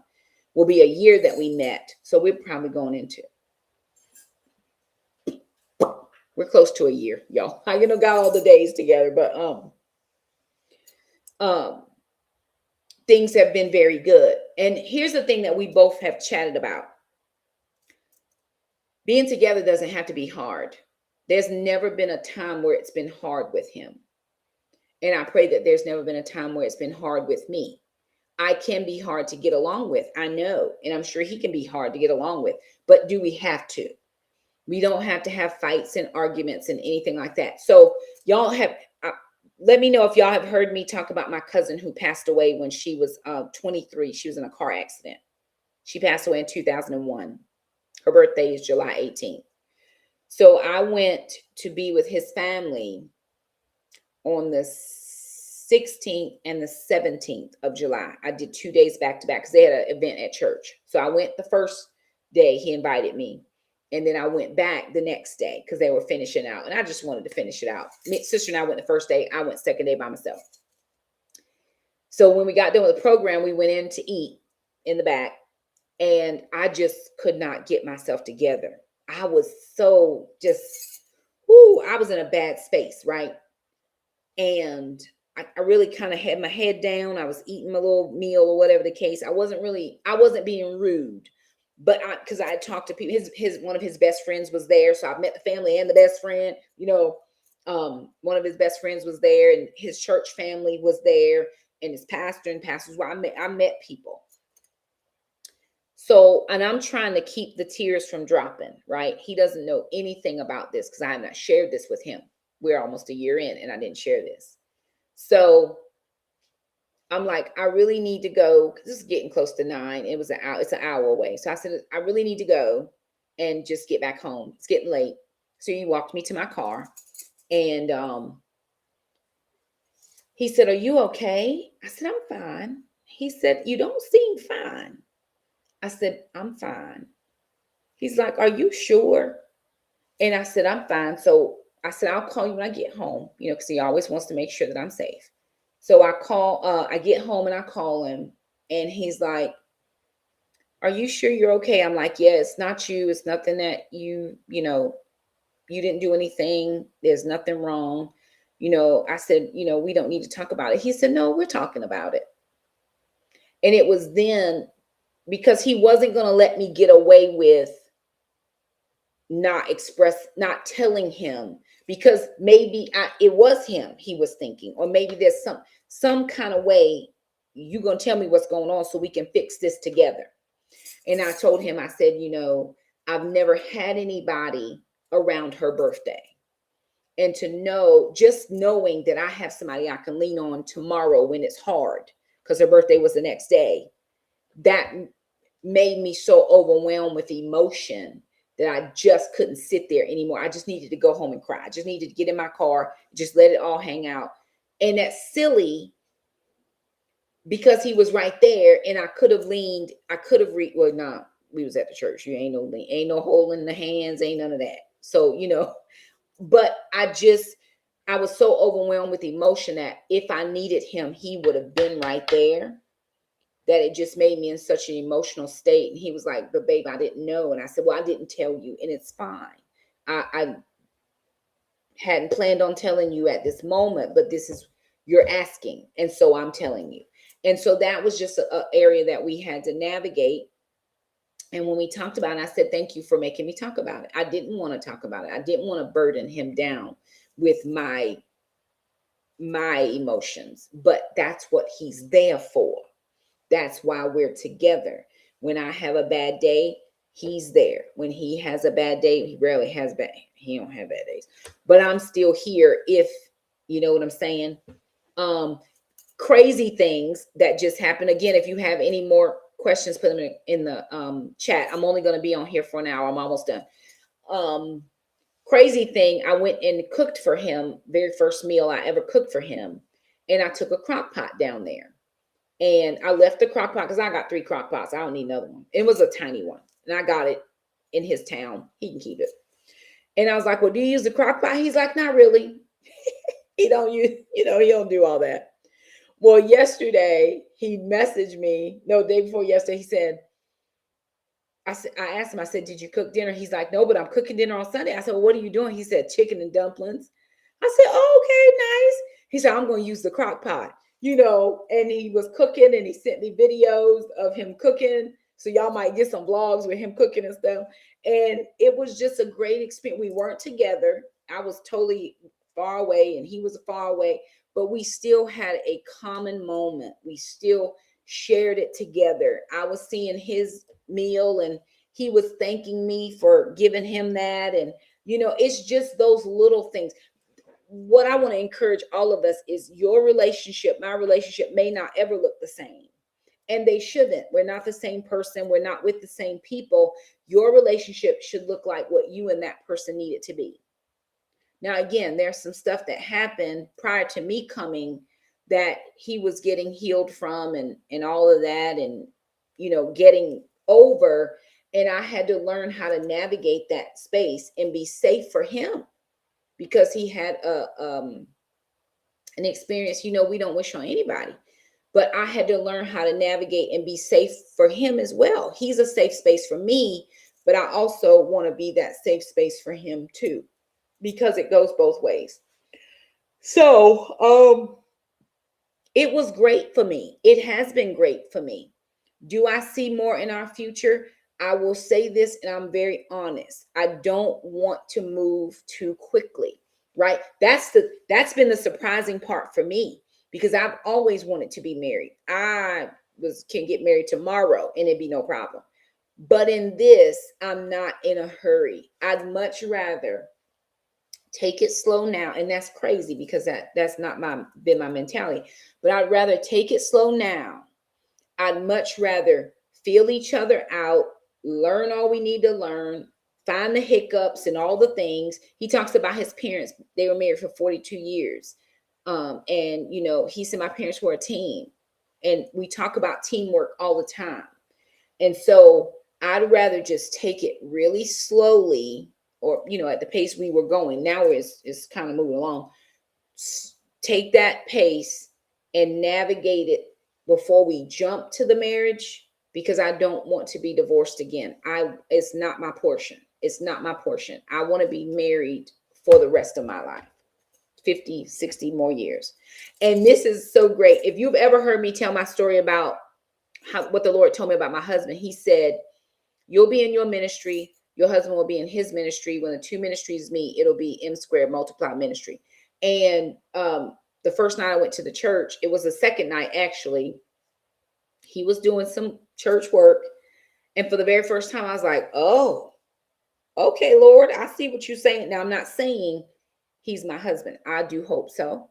will be a year that we met. So we're probably going into, we're close to a year, y'all. I got all the days together, but things have been very good. And here's the thing that we both have chatted about. Being together doesn't have to be hard. There's never been a time where it's been hard with him. And I pray that there's never been a time where it's been hard with me. I can be hard to get along with. I know. And I'm sure he can be hard to get along with. But do we have to? We don't have to have fights and arguments and anything like that. So y'all have, let me know if y'all have heard me talk about my cousin who passed away when she was 23. She was in a car accident. She passed away in 2001. Her birthday is July 18th. So I went to be with his family on the 16th and the 17th of July. I did 2 days back to back because they had an event at church. So I went the first day he invited me. And then I went back the next day because they were finishing out. And I just wanted to finish it out. My sister and I went the first day. I went second day by myself. So when we got done with the program, we went in to eat in the back. And I just could not get myself together. I was so I was in a bad space, right? And I really kind of had my head down. I was eating my little meal or whatever the case. I wasn't being rude, but because I had talked to people, one of his best friends was there. So I met the family and the best friend, one of his best friends was there and his church family was there and his pastor and pastors. Well, I met people. So, and I'm trying to keep the tears from dropping, right? He doesn't know anything about this because I have not shared this with him. We're almost a year in and I didn't share this. So I'm like, I really need to go because this is getting close to 9. It's an hour away. So I said, I really need to go and just get back home. It's getting late. So he walked me to my car and he said, are you okay? I said, I'm fine. He said, you don't seem fine. I said, I'm fine. He's like, are you sure? And I said, I'm fine. So I said, I'll call you when I get home, because he always wants to make sure that I'm safe. So I get home and I call him and he's like, are you sure you're okay? I'm like, yeah, it's not you. It's nothing that you didn't do anything. There's nothing wrong. I said, we don't need to talk about it. He said, no, we're talking about it. And it was then because he wasn't going to let me get away with not telling him because maybe it was him he was thinking, or maybe there's some kind of way you're going to tell me what's going on so we can fix this together. And I told him, I said, I've never had anybody around her birthday. And to know, just knowing that I have somebody I can lean on tomorrow when it's hard, because her birthday was the next day, that made me so overwhelmed with emotion that I just couldn't sit there anymore. I just needed to go home and cry. I just needed to get in my car, just let it all hang out. And that's silly because he was right there and I could have leaned, I could have well, nah, we was at the church. You ain't no lean, ain't no holding the hands, ain't none of that. So, but I was so overwhelmed with emotion that if I needed him, he would have been right there. That it just made me in such an emotional state. And he was like, but babe, I didn't know. And I said, well, I didn't tell you, and it's fine. I hadn't planned on telling you at this moment, but this is, you're asking. And so I'm telling you. And so that was just an area that we had to navigate. And when we talked about it, I said, thank you for making me talk about it. I didn't want to talk about it. I didn't want to burden him down with my emotions, but that's what he's there for. That's why we're together. When I have a bad day, he's there. When he has a bad day, he rarely has bad. He don't have bad days, but I'm still here. If you know what I'm saying. Crazy things that just happen. Again, if you have any more questions, put them in the chat. I'm only going to be on here for an hour. I'm almost done. Crazy thing. I went and cooked for him. Very first meal I ever cooked for him, and I took a crock pot down there. And I left the crock pot because I got 3 crock pots. I don't need another one. It was a tiny one. And I got it in his town. He can keep it. And I was like, well, do you use the crock pot? He's like, not really. He don't use, he don't do all that. Well, yesterday he messaged me. No, day before yesterday, he said, I asked him, I said, did you cook dinner? He's like, no, but I'm cooking dinner on Sunday. I said, well, what are you doing? He said, chicken and dumplings. I said, oh, okay, nice. He said, I'm going to use the crock pot. And he was cooking and he sent me videos of him cooking. So y'all might get some vlogs with him cooking and stuff. And it was just a great experience. We weren't together. I was totally far away and he was far away, but we still had a common moment. We still shared it together. I was seeing his meal and he was thanking me for giving him that. And, it's just those little things. What I want to encourage all of us is your relationship, my relationship may not ever look the same. And they shouldn't. We're not the same person. We're not with the same people. Your relationship should look like what you and that person need it to be. Now, again, there's some stuff that happened prior to me coming that he was getting healed from and all of that and, getting over. And I had to learn how to navigate that space and be safe for him. Because he had an experience, we don't wish on anybody, but I had to learn how to navigate and be safe for him as well. He's a safe space for me, but I also want to be that safe space for him too, because it goes both ways. So, it was great for me. It has been great for me. Do I see more in our future? I will say this, and I'm very honest. I don't want to move too quickly, right? That's been the surprising part for me because I've always wanted to be married. I can get married tomorrow and it'd be no problem. But in this, I'm not in a hurry. I'd much rather take it slow now. And that's crazy because that's not been my mentality. But I'd rather take it slow now. I'd much rather feel each other out, learn all we need to learn, find the hiccups and all the things. He talks about his parents. They were married for 42 years. And, he said, my parents were a team. And we talk about teamwork all the time. And so I'd rather just take it really slowly or, at the pace we were going. Now it's kind of moving along. Take that pace and navigate it before we jump to the marriage, because I don't want to be divorced again. It's not my portion. It's not my portion. I want to be married for the rest of my life, 50, 60 more years. And this is so great. If you've ever heard me tell my story about what the Lord told me about my husband, he said, you'll be in your ministry. Your husband will be in his ministry. When the two ministries meet, it'll be M squared multiplied ministry. And the first night I went to the church, it was the second night, actually. He was doing some church work. And for the very first time, I was like, oh, Okay, Lord, I see what you're saying. Now, I'm not saying he's my husband. I do hope so.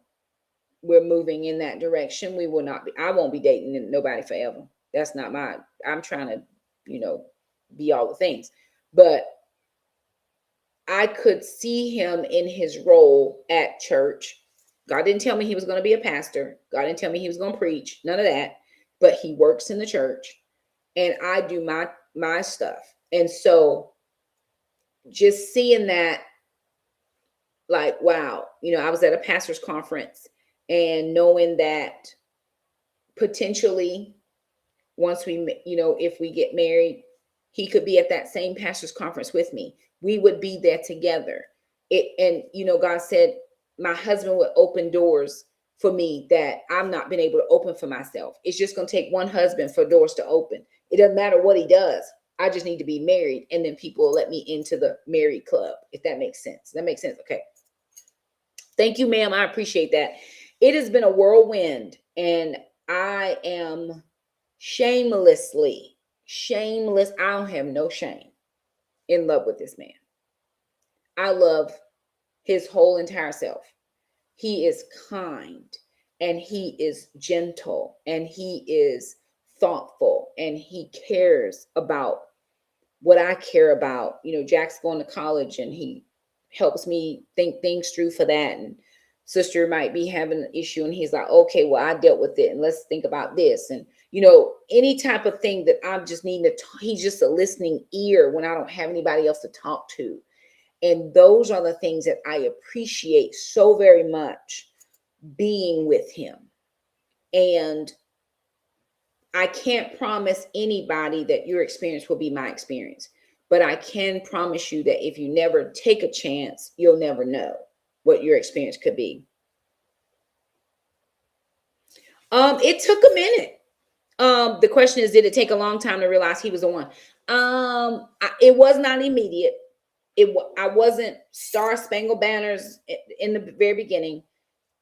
We're moving in that direction. We will not be, I won't be dating nobody forever. That's not my, I'm trying to, you know, be all the things. But I could see him in his role at church. God didn't tell me he was going to be a pastor. God didn't tell me he was going to preach. None of that. But he works in the church and I do my stuff. And so just seeing that, like, wow, you know, I was at a pastor's conference and knowing that potentially once we, you know, if we get married, he could be at that same pastor's conference with me. We would be there together. And you know, God said my husband would open doors for me that I'm not been able to open for myself. It's just going to take one husband for doors to open. It doesn't matter what he does. I just need to be married, and then people will let me into the married club, if that makes sense. That makes sense. Okay. Thank you, ma'am. I appreciate that. It has been a whirlwind, and I am shameless. I don't have no shame in love with this man. I love his whole entire self. He is kind and he is gentle and he is thoughtful and he cares about what I care about. You know, Jack's going to college and he helps me think things through for that. And sister might be having an issue and he's like, okay, well, I dealt with it and let's think about this. And, you know, any type of thing that I'm just needing to talk, he's just a listening ear when I don't have anybody else to talk to. And those are the things that I appreciate so very much being with him. And I can't promise anybody that your experience will be my experience, but I can promise you that if you never take a chance, you'll never know what your experience could be. It took a minute. The question is, did it take a long time to realize he was the one? It was not immediate. I wasn't Star Spangled Banners in the very beginning.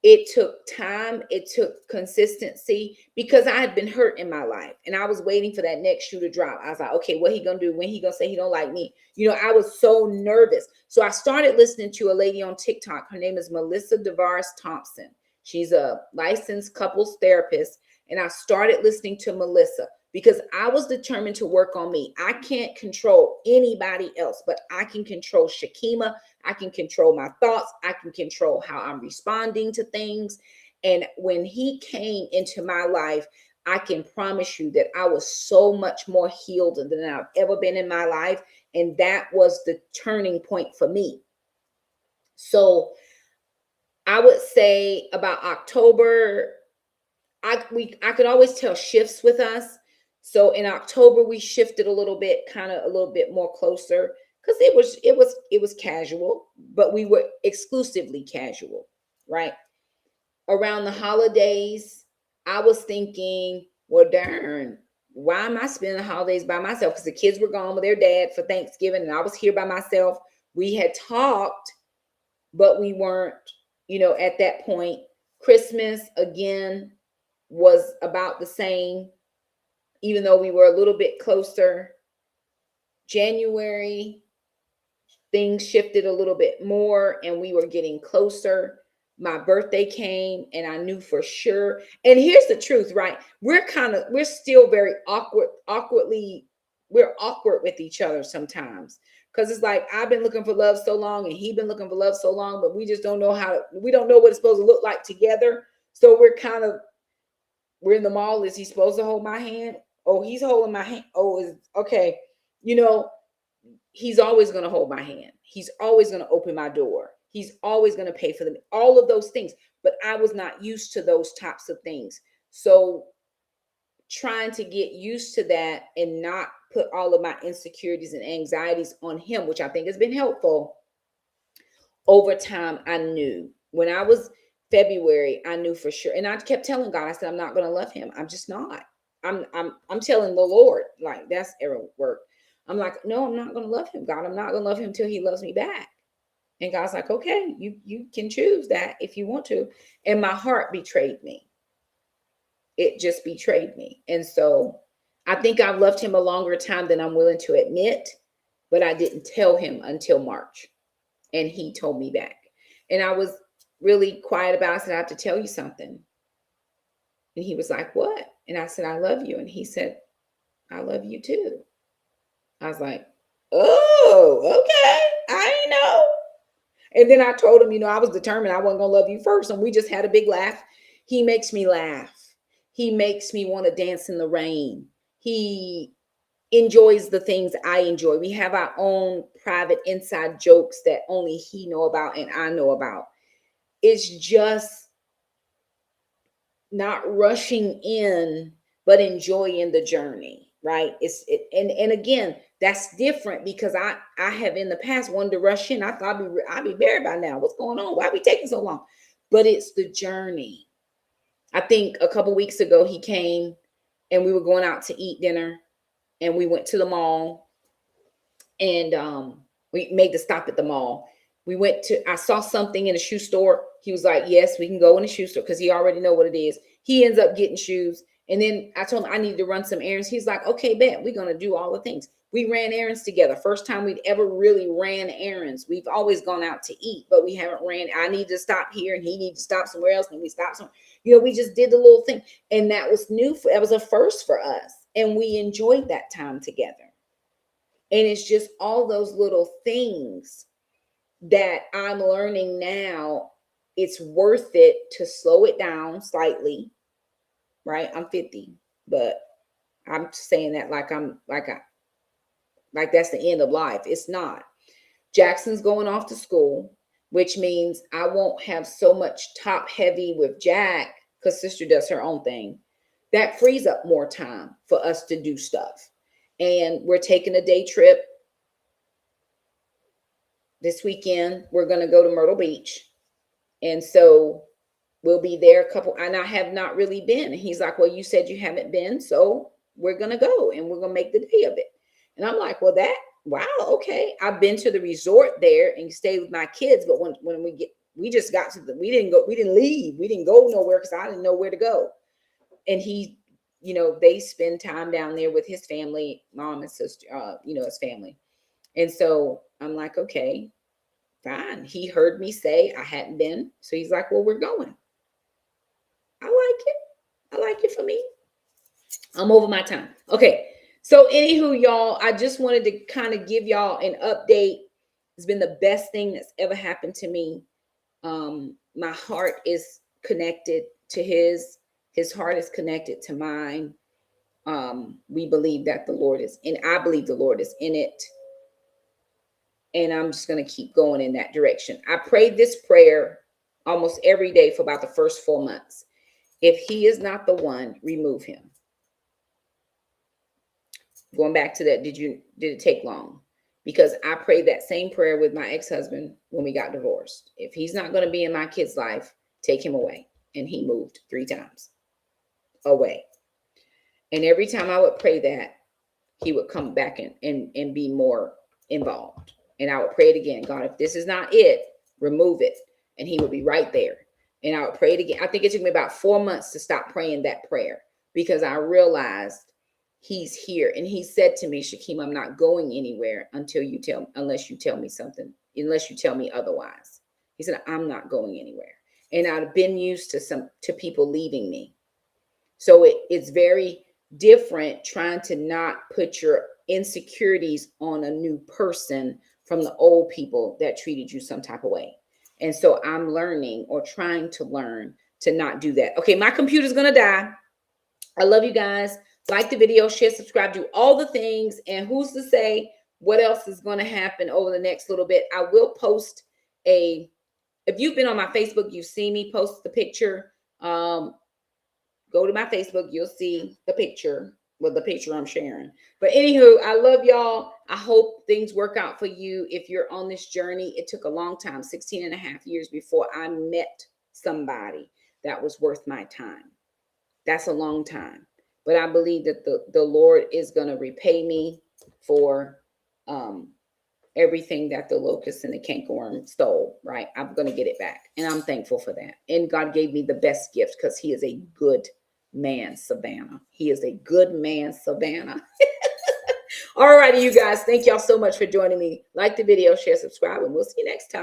It took time. It took consistency because I had been hurt in my life and I was waiting for that next shoe to drop. I was like, okay, what he gonna do? When he gonna say he don't like me? You know, I was so nervous. So I started listening to a lady on TikTok. Her name is Melissa DeVaris Thompson. She's a licensed couples therapist. And I started listening to Melissa because I was determined to work on me. I can't control anybody else, but I can control Shakima. I can control my thoughts. I can control how I'm responding to things. And when he came into my life, I can promise you that I was so much more healed than I've ever been in my life. And that was the turning point for me. So I would say about October, I could always tell shifts with us. So in October, we shifted a little bit, kind of a little bit more closer because it was casual, but we were exclusively casual, right? Around the holidays, I was thinking, well, darn, why am I spending the holidays by myself? Because the kids were gone with their dad for Thanksgiving and I was here by myself. We had talked, but we weren't, you know, at that point. Christmas, again, was about the same, even though we were a little bit closer. January, things shifted a little bit more and we were getting closer. My birthday came and I knew for sure. And here's the truth, right? We're still very we're awkward with each other sometimes. Because it's like, I've been looking for love so long and he's been looking for love so long, but we just don't know we don't know what it's supposed to look like together. So we're in the mall. Is he supposed to hold my hand? Oh, he's holding my hand. Oh, okay. You know, he's always going to hold my hand. He's always going to open my door. He's always going to pay for them. All of those things. But I was not used to those types of things. So trying to get used to that and not put all of my insecurities and anxieties on him, which I think has been helpful. Over time, I knew when I was February, I knew for sure. And I kept telling God, I said, I'm not going to love him. I'm just not. I'm telling the Lord, like, that's error work. I'm like, no, I'm not going to love him, God. I'm not going to love him until he loves me back. And God's like, okay, you can choose that if you want to. And my heart betrayed me. It just betrayed me. And so I think I've loved him a longer time than I'm willing to admit. but I didn't tell him until March. And he told me back. And I was really quiet about it. I said, I have to tell you something. And he was like, what? And I said, I love you. And he said, I love you too. I was like, oh, okay. I didn't know. And then I told him, I was determined I wasn't going to love you first. And we just had a big laugh. He makes me laugh. He makes me want to dance in the rain. He enjoys the things I enjoy. We have our own private inside jokes that only he know about and I know about. It's just not rushing in, but enjoying the journey, right? And again, that's different because I have in the past wanted to rush in. I thought I'd be married by now. What's going on? Why are we taking so long? But it's the journey. I think a couple weeks ago he came and we were going out to eat dinner and we went to the mall and we made the stop at the mall. I saw something in a shoe store. He was like, yes, we can go in the shoe store because he already know what it is. He ends up getting shoes. And then I told him I needed to run some errands. He's like, okay, bet, we're going to do all the things. We ran errands together. First time we'd ever really ran errands. We've always gone out to eat, but we haven't ran. I need to stop here and he needs to stop somewhere else. And we stopped somewhere. We just did the little thing. And that was new. That was a first for us. And we enjoyed that time together. And it's just all those little things that I'm learning now. It's worth it to slow it down slightly, right? I'm 50, but I'm saying that like that's the end of life. It's not. Jackson's going off to school, which means I won't have so much top heavy with Jack because sister does her own thing. That frees up more time for us to do stuff. And we're taking a day trip this weekend. We're going to go to Myrtle Beach. And so we'll be there and I have not really been. And he's like, well, you said you haven't been. So we're going to go and we're going to make the day of it. And I'm like, well, wow, okay. I've been to the resort there and stayed with my kids. But when we just got to we didn't leave. We didn't go nowhere because I didn't know where to go. And he, they spend time down there with his family, mom and sister, his family. And so I'm like, okay, fine. He heard me say I hadn't been. So he's like, well, we're going. I like it. I like it for me. I'm over my time. Okay. So anywho, y'all, I just wanted to kind of give y'all an update. It's been the best thing that's ever happened to me. My heart is connected to his heart is connected to mine. We believe that the Lord is, and I believe the Lord is in it. And I'm just going to keep going in that direction. I prayed this prayer almost every day for about the first 4 months. If he is not the one, remove him. Going back to that, did it take long? Because I prayed that same prayer with my ex-husband when we got divorced. If he's not going to be in my kid's life, take him away. And he moved 3 times away. And every time I would pray that, he would come back and be more involved. And I would pray it again. God, if this is not it, remove it. And he would be right there. And I would pray it again. I think it took me about 4 months to stop praying that prayer because I realized he's here. And he said to me, Shakim, I'm not going anywhere unless you tell me something, unless you tell me otherwise. He said, I'm not going anywhere. And I've been used to people leaving me. So it's very different trying to not put your insecurities on a new person from the old people that treated you some type of way. And so I'm learning or trying to learn to not do that. Okay, my computer's going to die. I love you guys. Like the video, share, subscribe, do all the things. And who's to say what else is going to happen over the next little bit? I will post if you've been on my Facebook, you've seen me post the picture. Go to my Facebook, you'll see the picture. Well, the picture I'm sharing. But anywho, I love y'all. I hope things work out for you. If you're on this journey, it took a long time, 16 and a half years before I met somebody that was worth my time. That's a long time. But I believe that the Lord is going to repay me for everything that the locust and the cankerworm stole, right? I'm going to get it back. And I'm thankful for that. And God gave me the best gift because he is a good man, Savannah. He is a good man, Savannah. All righty, you guys. Thank y'all so much for joining me. Like the video, share, subscribe, and we'll see you next time.